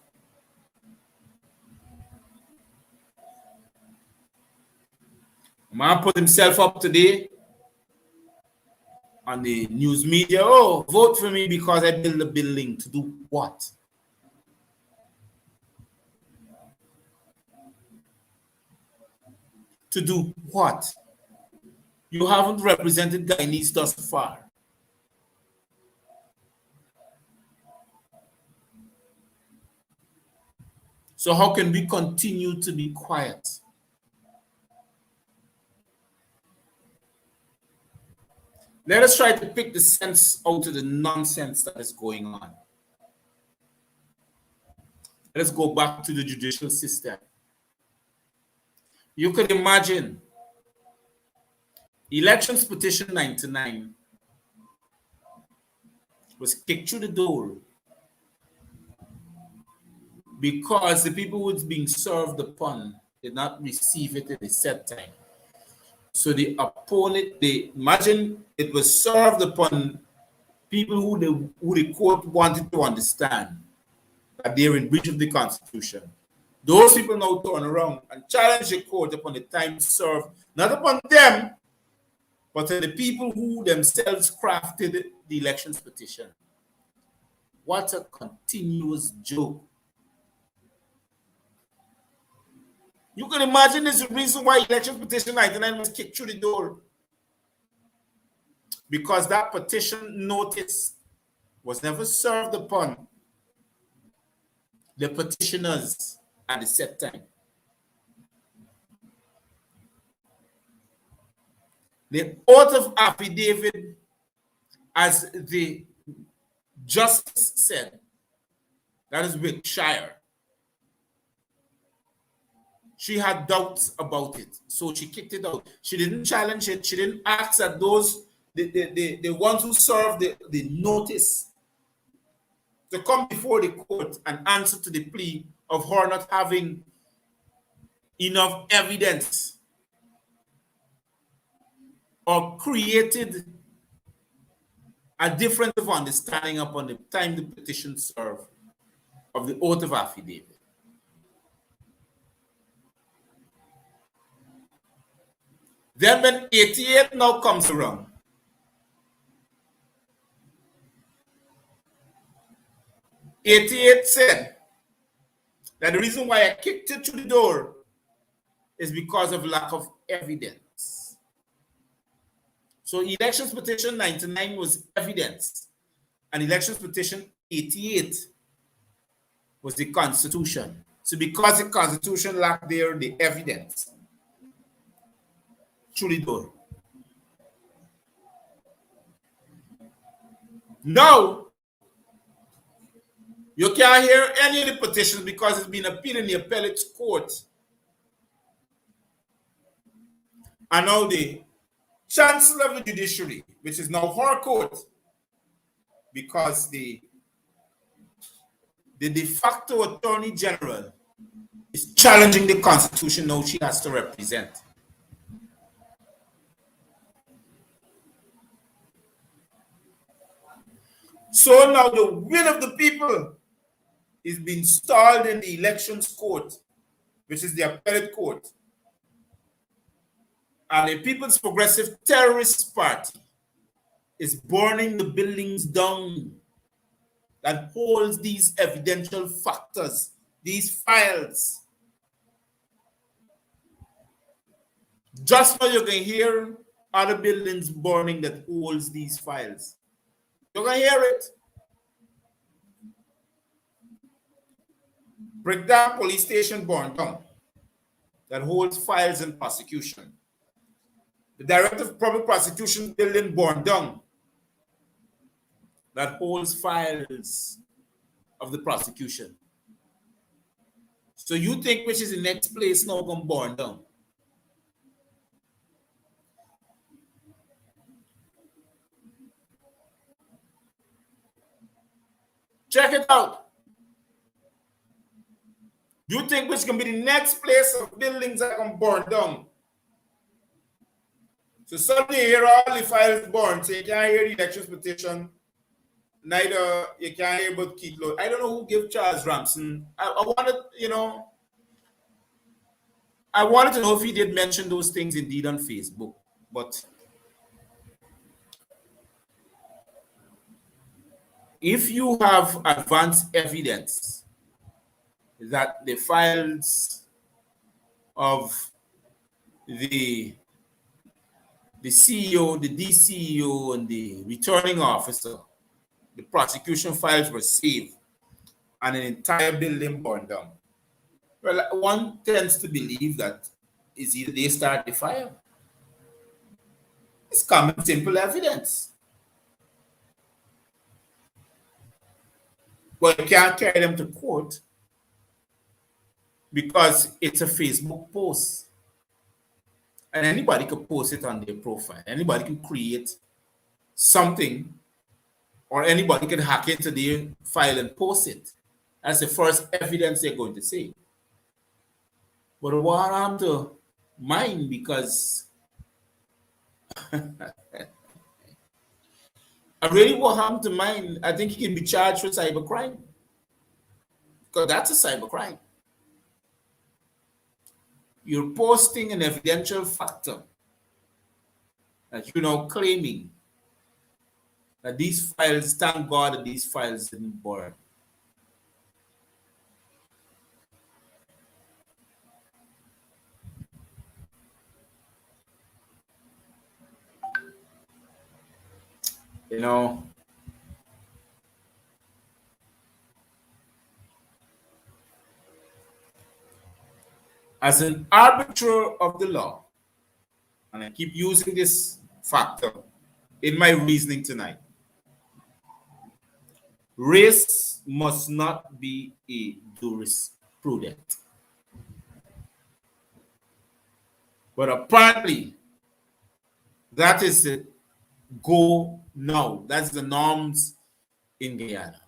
Speaker 1: A man put himself up today on the news media. Oh, vote for me because I built a building. To do what? To do what? You haven't represented Guyanese thus far. So how can we continue to be quiet? Let us try to pick the sense out of the nonsense that is going on. Let's go back to the judicial system. You can imagine Elections Petition 99 was kicked through the door because the people who was being served upon did not receive it at a set time. So the opponent, imagine it was served upon people who the court wanted to understand that they're in breach of the Constitution. Those people now turn around and challenge the court upon the time served, not upon them, but to the people who themselves crafted the elections petition. What a continuous joke. You can imagine there's a reason why Elections Petition 99 was kicked through the door. Because that petition notice was never served upon the petitioners at the set time. The oath of affidavit, as the justice said, that is with Shire. She had doubts about it, so she kicked it out. She didn't challenge it. She didn't ask that those, the ones who served the notice to come before the court and answer to the plea of her not having enough evidence or created a difference of understanding upon the time the petition served of the oath of affidavit. Then when 88 now comes around, '88 said that the reason why I kicked it through the door is because of lack of evidence. So Elections Petition 99 was evidence, and Elections Petition 88 was the Constitution. So because the Constitution lacked there the evidence, through the door. Now, you can't hear any of the petitions because it's been appealed in the appellate court. And now the Chancellor of the Judiciary, which is now her court, because the de facto Attorney General is challenging the Constitution now she has to represent. So now the will of the people is being stalled in the elections court, which is the appellate court. And the People's Progressive Terrorist Party is burning the buildings down that holds these evidential factors, these files. Just now you can hear other buildings burning that holds these files. You can hear it. Breakdown Police Station burned down that holds files in prosecution. The Director of Public Prosecution building burned down that holds files of the prosecution. So you think which is the next place now going to burn down? Check it out. You think which can be the next place of buildings that can burn down? So suddenly you hear all the files burn, so you can't hear the elections petition. Neither you can't hear about Keith Lowe. I don't know who gave Charles Ramson. I wanted, I wanted to know if he did mention those things indeed on Facebook, but if you have advanced evidence that the files of the CEO, the DCEO, and the returning officer, the prosecution files were saved, and an entire building burned down, well, one tends to believe that it's either they start the fire It's common, simple evidence. But you can't carry them to court because it's a Facebook post. And anybody could post it on their profile. Anybody can create something, or anybody can hack into their file and post it. That's the first evidence they're going to say. But what happened to mine? Because really what happened to mine, I think he can be charged for cybercrime. Because that's a cybercrime. You're posting an evidential factor that you're now claiming that these files, thank God that these files didn't burn. You know, as an arbiter of the law, and I keep using this factor in my reasoning tonight, race must not be a jurisprudent. But apparently, that is the go now. That's the norms in Guyana.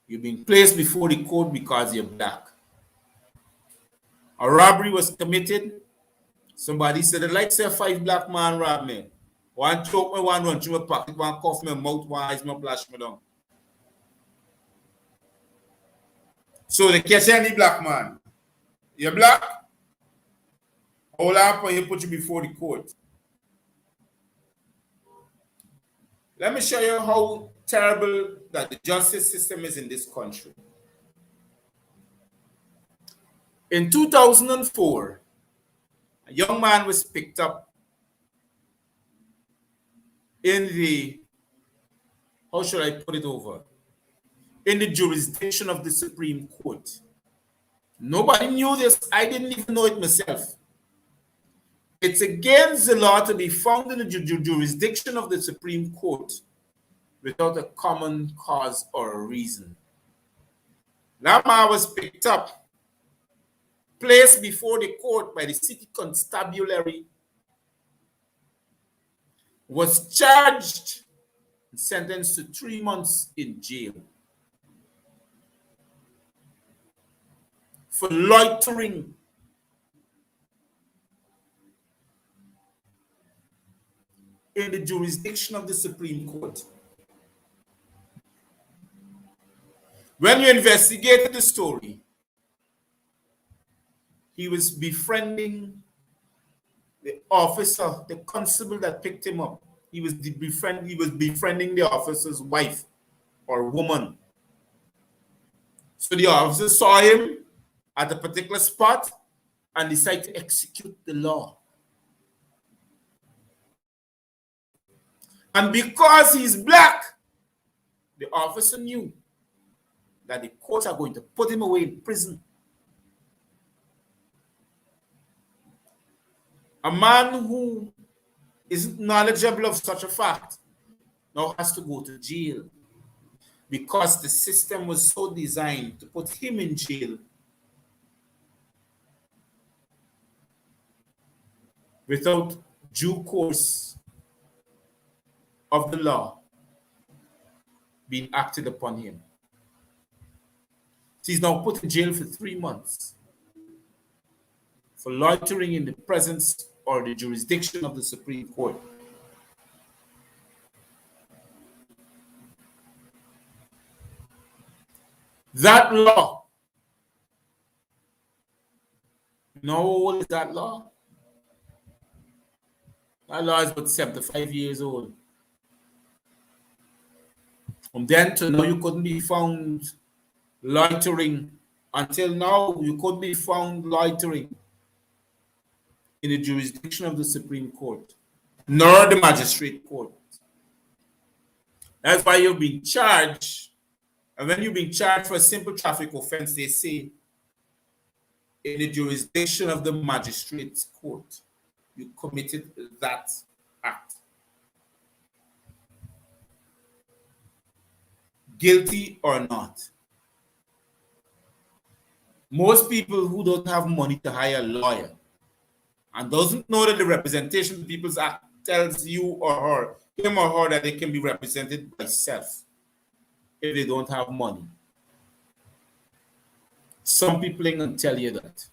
Speaker 1: You've been placed before the court because you're black. A robbery was committed. Somebody said, I'd like to say 5 black man robbed me. One choke me, one run through my pocket, one cough my mouth, one eyes me flash me down. So they catch any black man. You're black? Hold up and you put you before the court. Let me show you how terrible that the justice system is in this country. In 2004, a young man was picked up in the, how should I put it over? In the jurisdiction of the Supreme Court. Nobody knew this. I didn't even know it myself. It's against the law to be found in the jurisdiction of the Supreme Court without a common cause or a reason. That man was picked up, placed before the court by the city constabulary, was charged and sentenced to 3 months in jail for loitering in the jurisdiction of the Supreme Court. When you investigated the story, he was befriending the officer, the constable that picked him up. He was befriending the officer's wife or woman. So the officer saw him at a particular spot and decided to execute the law. And because he's black, the officer knew that the courts are going to put him away in prison. A man who isn't knowledgeable of such a fact now has to go to jail because the system was so designed to put him in jail without due course of the law being acted upon him. He's now put in jail for 3 months for loitering in the presence or the jurisdiction of the Supreme Court. That law, how old is that law? That law is about 75 years old. From then to now, you couldn't be found loitering. Until now, you couldn't be found loitering in the jurisdiction of the Supreme Court, nor the magistrate court. That's why you've been charged. And when you've been charged for a simple traffic offense, they say in the jurisdiction of the magistrate's court, you committed that guilty or not. Most people who don't have money to hire a lawyer and doesn't know that the Representation of the People's Act tells you or her, him or her, that they can be represented by self if they don't have money. Some people ain't gonna tell you that.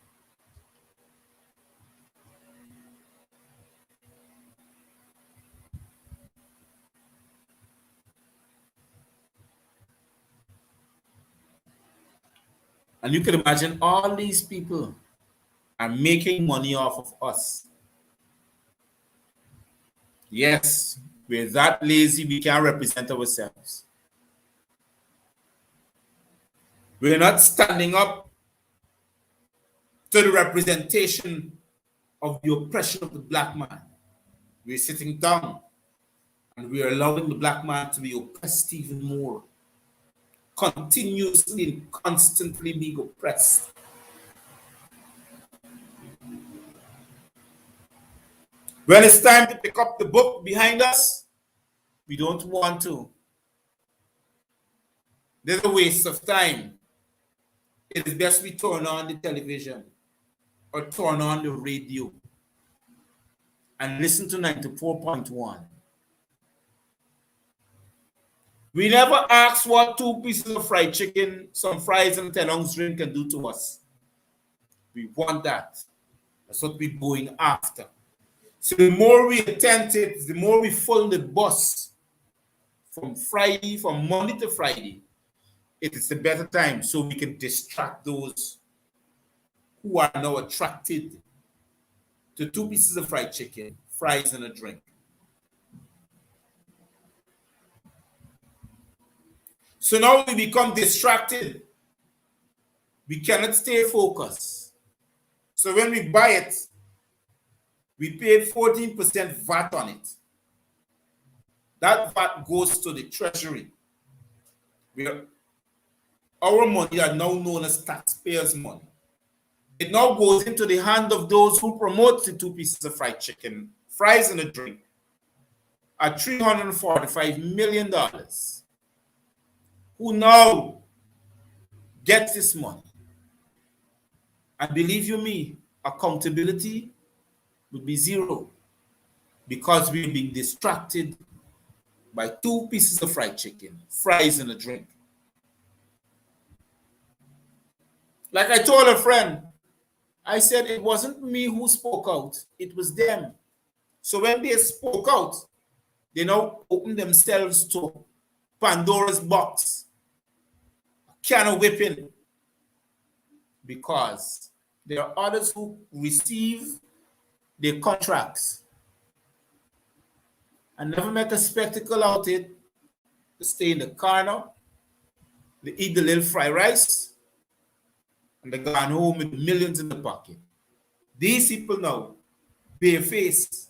Speaker 1: And you can imagine all these people are making money off of us. Yes, we're that lazy, we can't represent ourselves. We're not standing up to the representation of the oppression of the black man. We're sitting down and we're allowing the black man to be oppressed even more. Continuously and constantly being oppressed. When it's time to pick up the book behind us, we don't want to. There's a waste of time. It is best we turn on the television or turn on the radio and listen to 94.1. We never ask what 2 pieces of fried chicken, some fries, and a 10-ounce drink can do to us. We want that. That's what we're going after. So the more we attempt it, the more we fill the bus from Monday to Friday, it is a better time so we can distract those who are now attracted to 2 pieces of fried chicken, fries, and a drink. So now we become distracted. We cannot stay focused. So when we buy it, we pay 14% VAT on it. That VAT goes to the treasury. Our money are now known as taxpayers' money. It now goes into the hand of those who promote the 2 pieces of fried chicken, fries, and a drink at $345 million. Who now gets this money. And believe you me, accountability would be zero because we're being distracted by 2 pieces of fried chicken, fries, and a drink. Like I told a friend, I said it wasn't me who spoke out, it was them. So when they spoke out, they now opened themselves to Pandora's box, a can of whipping, because there are others who receive their contracts and never make a spectacle out of it. They stay in the corner, they eat the little fried rice, and they go home with millions in the pocket. These people now, bare face,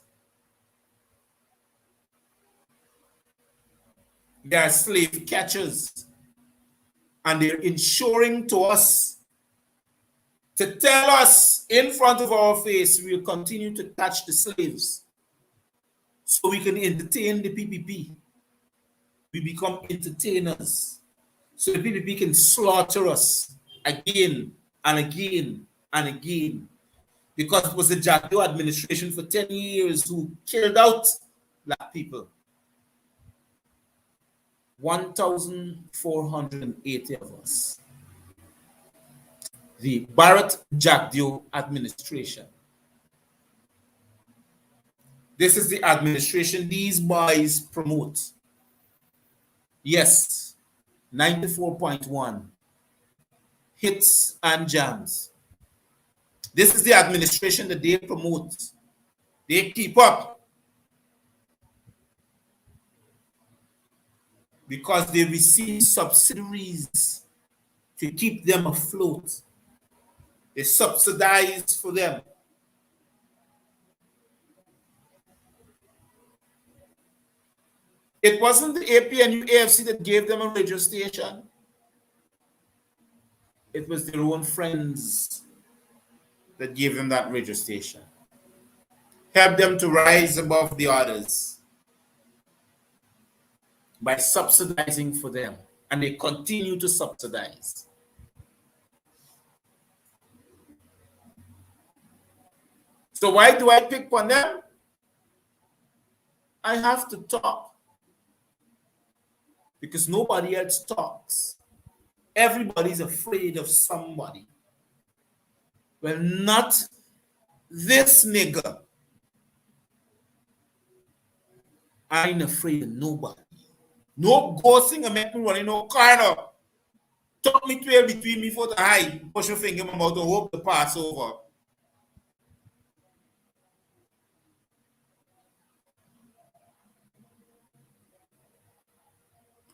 Speaker 1: they are slave catchers, and they're ensuring to us to tell us in front of our face we will continue to catch the slaves so we can entertain the PPP. We become entertainers so the PPP can slaughter us again and again and again, because it was the Jagdo administration for 10 years who killed out black people. 1,480 of us. The Barrett Jagdo administration. This is the administration these boys promote. Yes, 94.1 hits and jams. This is the administration that they promote. They keep up because they receive subsidies to keep them afloat. They subsidize for them. It wasn't the APNU AFC that gave them a radio station. It was their own friends that gave them that radio station. Help them to rise above the others by subsidizing for them. and they continue to subsidize. So why do I pick on them? I have to talk because nobody else talks. Everybody's afraid of somebody. Well, not this nigga. I ain't afraid of nobody. No ghosting and make me run in no corner. Tuck me 12 between me foot and eye. Push your finger in my mouth and hope to pass over.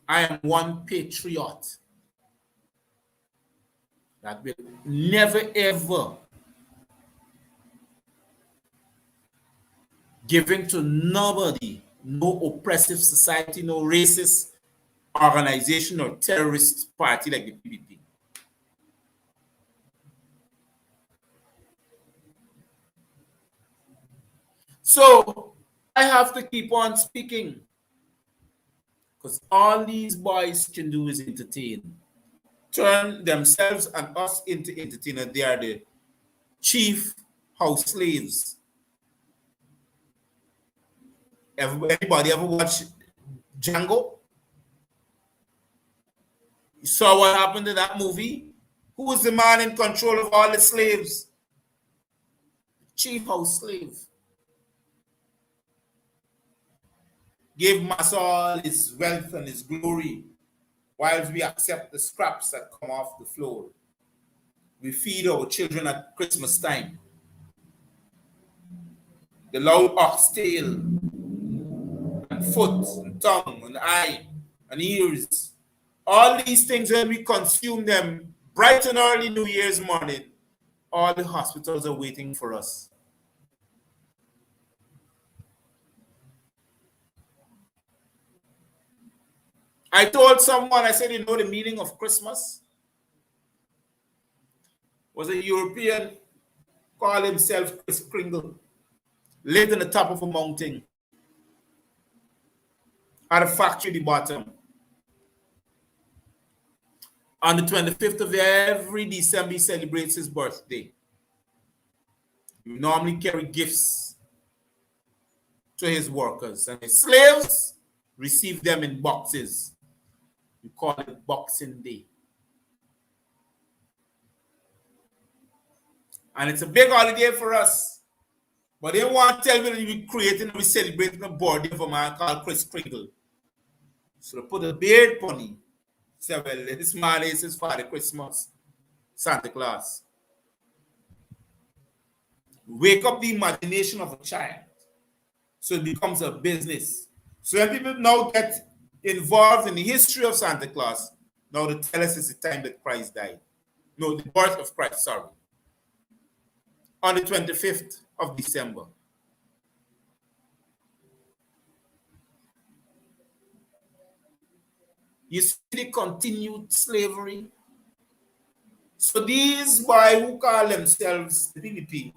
Speaker 1: I am one patriot that will never ever give in to nobody, no oppressive society, no racist organization or terrorist party like the PPTP. So I have to keep on speaking because all these boys can do is entertain. Turn themselves and us into entertainers. They are the chief house slaves. Anybody ever watch Django? You saw what happened in that movie? Who was the man in control of all the slaves? Chief house slave. Gave Massa all his wealth and his glory, whilst we accept the scraps that come off the floor. We feed our children at Christmas time. The loud oxtail, and foot, and tongue, and eye, and ears. All these things, when we consume them bright and early New Year's morning, all the hospitals are waiting for us. I told someone, I said, you know the meaning of Christmas? Was a European, called himself Chris Kringle, lived on the top of a mountain, had a factory at the bottom. On the 25th of every December, he celebrates his birthday. He normally carry gifts to his workers, and his slaves receive them in boxes. We call it Boxing Day. And it's a big holiday for us. But they want to tell me that we're creating and we're celebrating a birthday of a man called Chris Kringle. So they put a beard on him. Say, well, this man is his Father Christmas, Santa Claus. Wake up the imagination of a child. So it becomes a business. So when people now get involved in the history of Santa Claus, now they tell us it's the time that Christ died. No, the birth of Christ, sorry. On the 25th of December. You see the continued slavery. So these boys who call themselves the PPP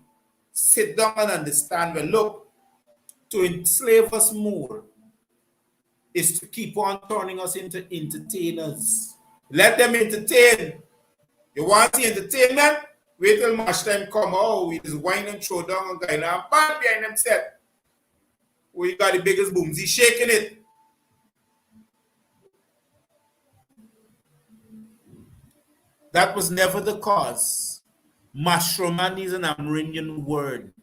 Speaker 1: sit down and understand, well, look, to enslave us more is to keep on turning us into entertainers. Let them entertain. You want the entertainment? Wait till match time come. Oh, he just whine and throw down a guy now, bang behind him set. We got the biggest booms. He's shaking it. That was never the cause. Mashromani is an Amerindian word.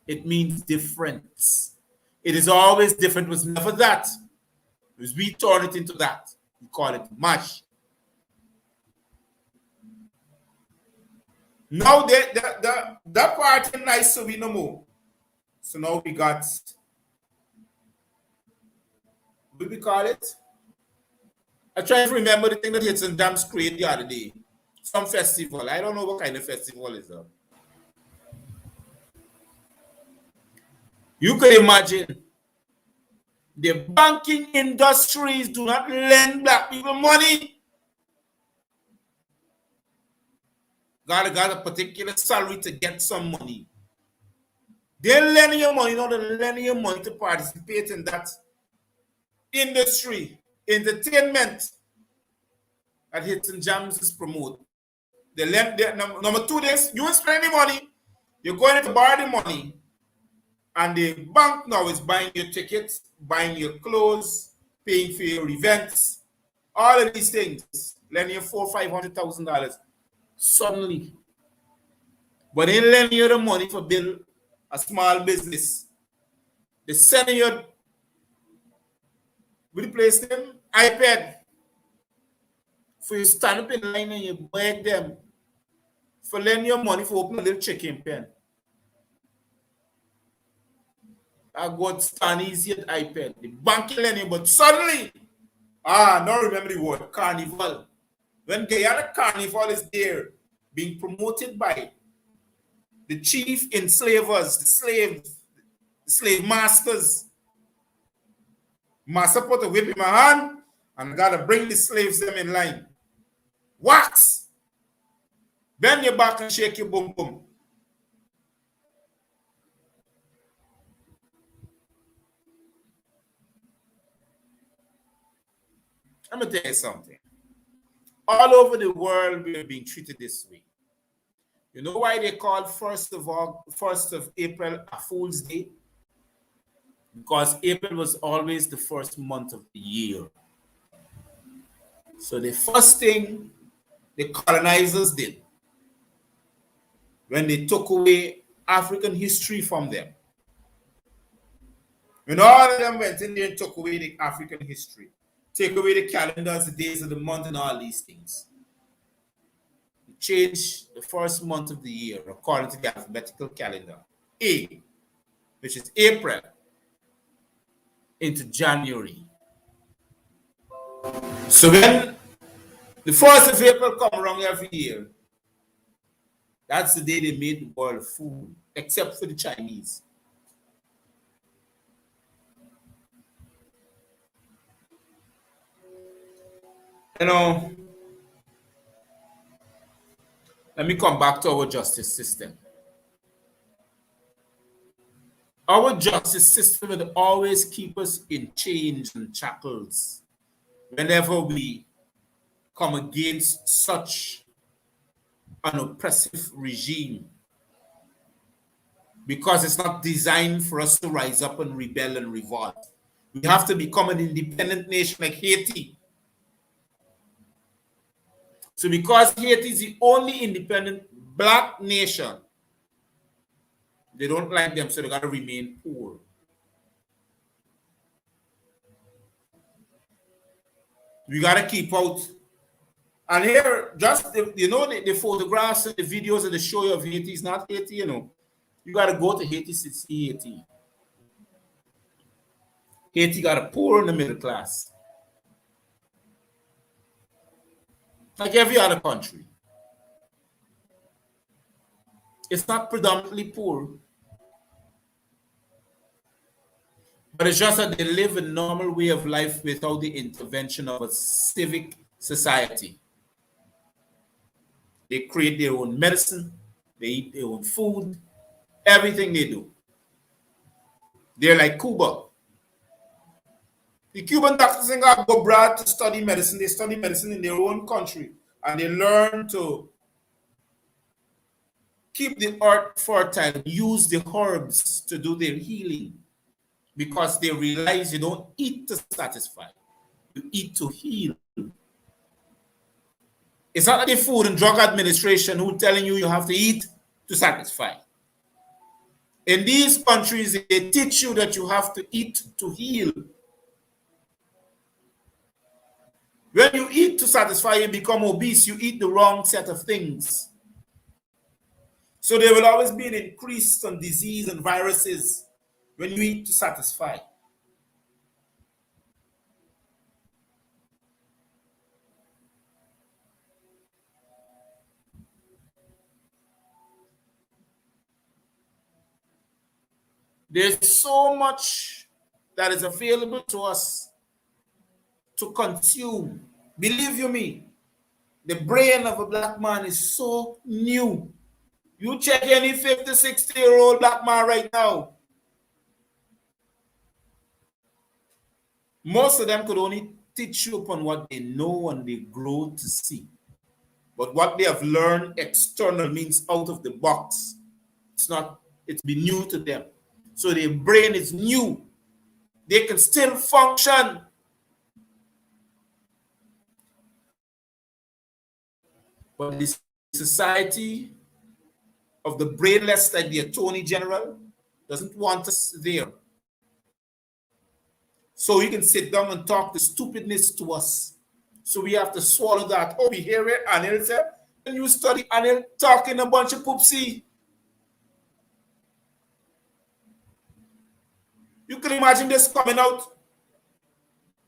Speaker 1: It means difference. It is always different. It was never that. It was we turn it into that. We call it mash. Now that part is nice, so we no more. So now we got, what we call it? I try to remember the thing that hits in Dam's Create the other day. Some festival. I don't know what kind of festival is that. You can imagine the banking industries do not lend black people money. Got a particular salary to get some money. They're lending you money, not they're lending you money to participate in that industry, entertainment. that Hits and Jams is promote. They lend number two, this you will spend any money, you're going to borrow the money, and the bank now is buying your tickets, buying your clothes, paying for your events, all of these things, lending you $400,000-$500,000 suddenly. But they lend you the money for build a small business. They send you with the place them iPad for you stand up in line and you beg them for lend your money for open a little chicken pen. I got stand easy at iPad. The bank lending, but suddenly, now remember the word carnival. When Guyana Carnival is there, being promoted by the chief enslavers, the slave masters. Master put a whip in my hand and gotta bring the slaves them in line. Wax! Bend your back and shake your bum bum. Let me tell you something. All over the world, we are being treated this way. You know why they call 1st of April a Fool's Day? Because April was always the first month of the year. So the first thing the colonizers did when they took away African history from them, when all of them went in there and took away the African history, take away the calendars, the days of the month, and all these things, they changed the first month of the year according to the alphabetical calendar, A, which is April, into January. So when the 1st of April come around every year, that's the day they made the world a fool, except for the Chinese. You know, let me come back to our justice system. Our justice system will always keep us in chains and shackles whenever we come against such an oppressive regime, because it's not designed for us to rise up and rebel and revolt. We have to become an independent nation like Haiti. So because Haiti is the only independent black nation, they don't like them, so they got to remain poor. We got to keep out. And here, just, the photographs and the videos and the show of Haiti is not Haiti, You got to go to Haiti to see Haiti. Haiti got a poor and the middle class. Like every other country. It's not predominantly poor, but it's just that they live a normal way of life without the intervention of a civic society. They create their own medicine, they eat their own food, everything they do. They're like Cuba. The Cuban doctors go abroad to study medicine. They study medicine in their own country, and they learn to keep the earth fertile, use the herbs to do their healing, because they realize you don't eat to satisfy, you eat to heal. It's not the Food and Drug Administration who telling you have to eat to satisfy. In these countries, they teach you that you have to eat to heal. When you eat to satisfy, you become obese. You eat the wrong set of things. So there will always be an increase in disease and viruses when you eat to satisfy. There's so much that is available to us to consume. Believe you me, the brain of a black man is so new. You check any 50, 60-year-old black man right now, most of them could only teach you upon what they know and they grow to see. But what they have learned external means out of the box. It's not, it's been new to them. So their brain is new. They can still function. But the society of the brainless, like the Attorney General, doesn't want us there. So you can sit down and talk the stupidness to us. So we have to swallow that. Oh, we hear it, Anil said, and you study Anil talking a bunch of poopsie. You can imagine this coming out.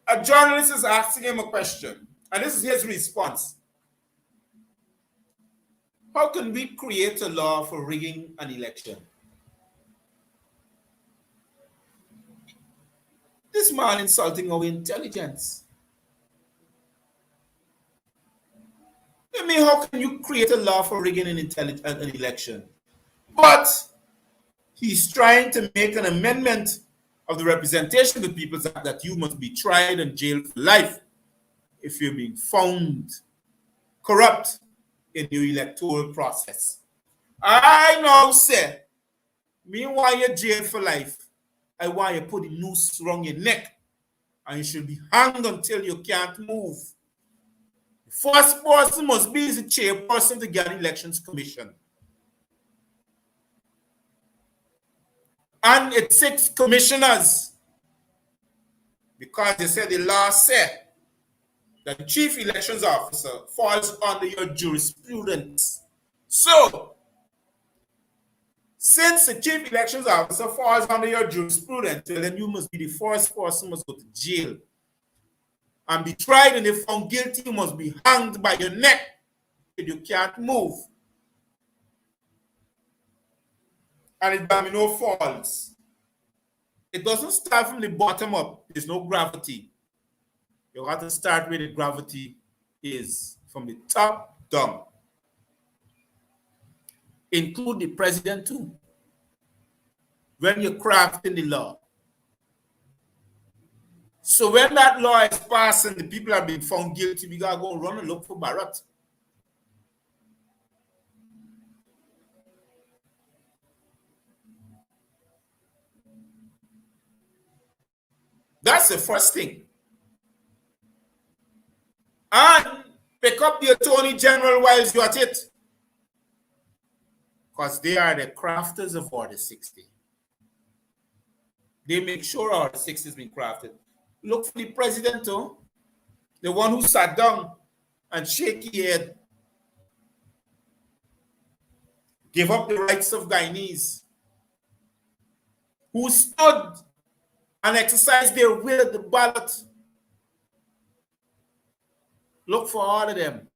Speaker 1: A journalist is asking him a question, and this is his response. How can we create a law for rigging an election? This man insulting our intelligence. I mean, how can you create a law for rigging an election? But he's trying to make an amendment of the Representation of the People's Act that you must be tried and jailed for life if you're being found corrupt in your electoral process. I now say, meanwhile you're jailed for life, I want you to put a noose around your neck and you should be hanged until you can't move. The first person must be the chairperson of the Ghana Elections Commission. And it's 6 commissioners, because they said the law said that the chief elections officer falls under your jurisprudence. So, since the chief elections officer falls under your jurisprudence, then you must be the first person who must go to jail and be tried, and if found guilty, you must be hanged by your neck if you can't move. And it domino falls. It doesn't start from the bottom up. There's no gravity. You have to start where the gravity is, from the top down. Include the president too. When you're crafting the law. So when that law is passed and the people are being found guilty, we gotta go run and look for Barrett. That's the first thing. And pick up the Attorney General while you're at it. Because they are the crafters of Order 60. They make sure Order 60 has been crafted. Look for the president, too. The one who sat down and shake his head. Give up the rights of Guyanese. Who stood and exercised their will at the ballot. Look for all of them.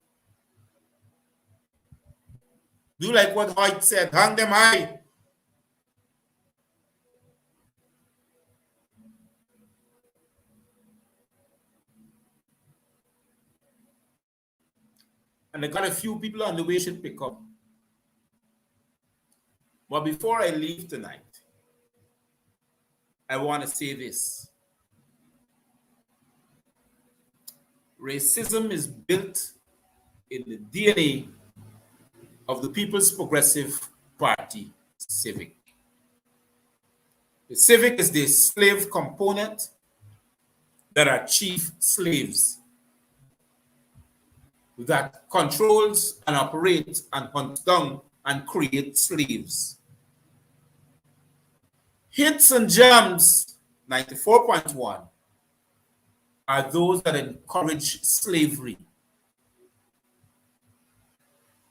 Speaker 1: Do like what Hoyt said, hang them high. And I got a few people on the way should pick up. But before I leave tonight, I want to say this. Racism is built in the DNA of the People's Progressive Party, Civic. The Civic is the slave component that are chief slaves that controls and operates and hunts down and creates slaves. Hits and jams, 94.1, are those that encourage slavery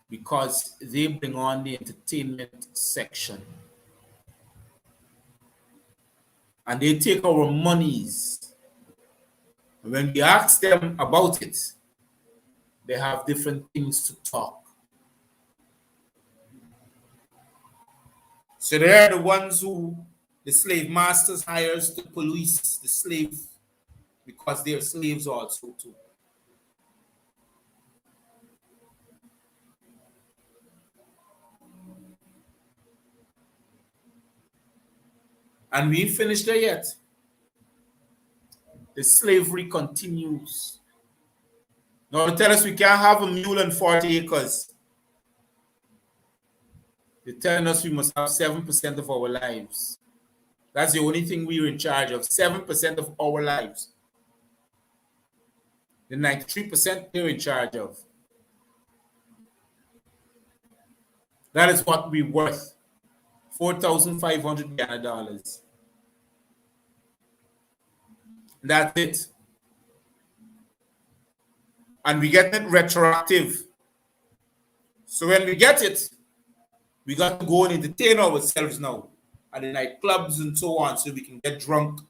Speaker 1: because they bring on the entertainment section. And they take our monies. And when we ask them about it, they have different things to talk. So they are the ones who the slave masters hires to police the slave because they're slaves also too. And we ain't finished there yet. the slavery continues. Now they tell us we can't have a mule and 40 acres. They're telling us we must have 7% of our lives. That's the only thing we're in charge of, 7% of our lives. The 93% they're in charge of. That is what we're worth, 4,500 Ghana dollars. That's it. And we get it retroactive. So when we get it, we got to go and entertain ourselves now at the nightclubs and so on, so we can get drunk.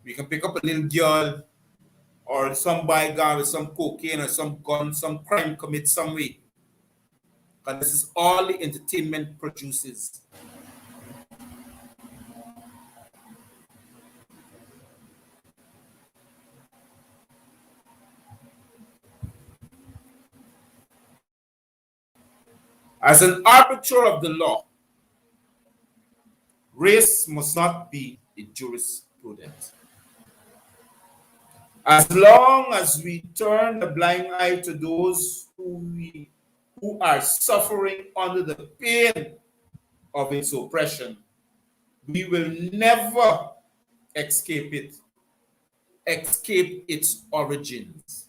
Speaker 1: We can pick up a little girl or some bygone with some cocaine or some gun, some crime commit some way. Because this is all the entertainment produces. As an arbiter of the law, race must not be the jurisprudence. As long as we turn a blind eye to those who are suffering under the pain of its oppression, we will never escape its origins.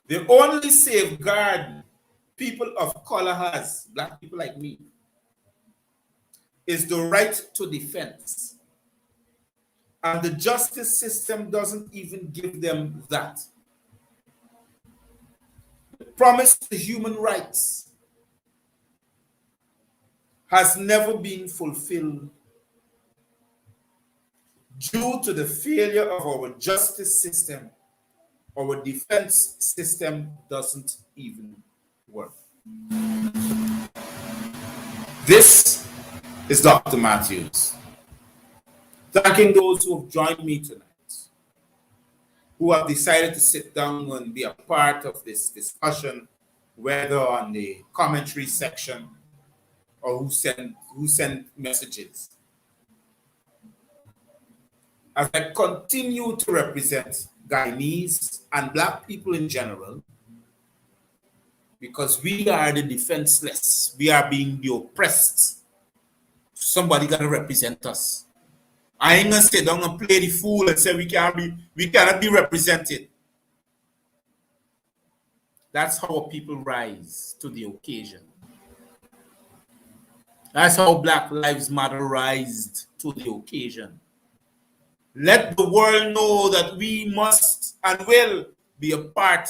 Speaker 1: The only safeguard people of color has, black people like me, is the right to defense. And the justice system doesn't even give them that. The promise to human rights has never been fulfilled due to the failure of our justice system. Our defense system doesn't even work. This is Dr. Matthews, thanking those who have joined me tonight, who have decided to sit down and be a part of this discussion, whether on the commentary section or who sent messages. As I continue to represent Guyanese and black people in general, because we are the defenseless, we are being the oppressed. Somebody got to represent us. I ain't gonna sit down and play the fool and say we cannot be represented. That's how people rise to the occasion. That's how Black Lives Matter rised to the occasion. Let the world know that we must and will be a part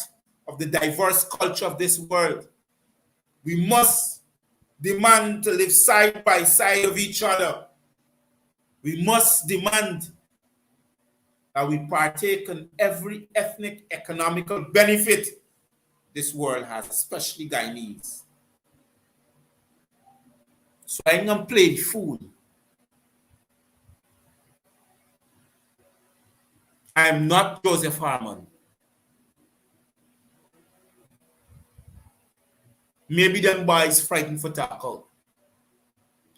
Speaker 1: of the diverse culture of this world. We must demand to live side by side of each other. We must demand that we partake in every ethnic, economical benefit this world has, especially Guyanese. So I ain't gonna play the fool. I am not Joseph Harmon. Maybe them boys frightened for tackle.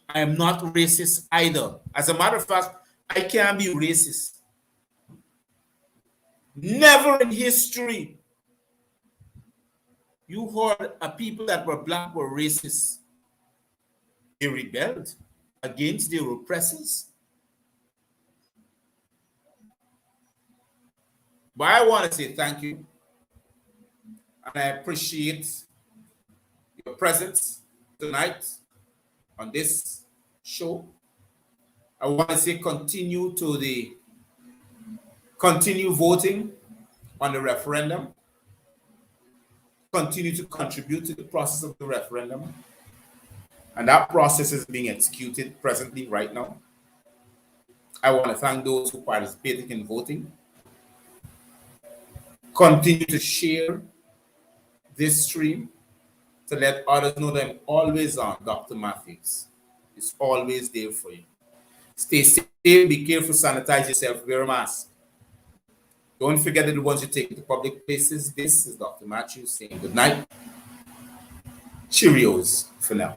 Speaker 1: I am not racist either. As a matter of fact, I can't be racist. Never in history you heard a people that were black were racist. They rebelled against their oppressors. But I want to say thank you. And I appreciate your presence tonight on this show. I want to say continue voting on the referendum. Continue to contribute to the process of the referendum. And that process is being executed presently right now. I want to thank those who participated in voting. Continue to share this stream to let others know that I'm always on. Dr. Matthews is always there for you. Stay safe, be careful, sanitize yourself, wear a mask. Don't forget that the ones you take to public places. This is Dr. Matthews saying good night. Cheerios for now.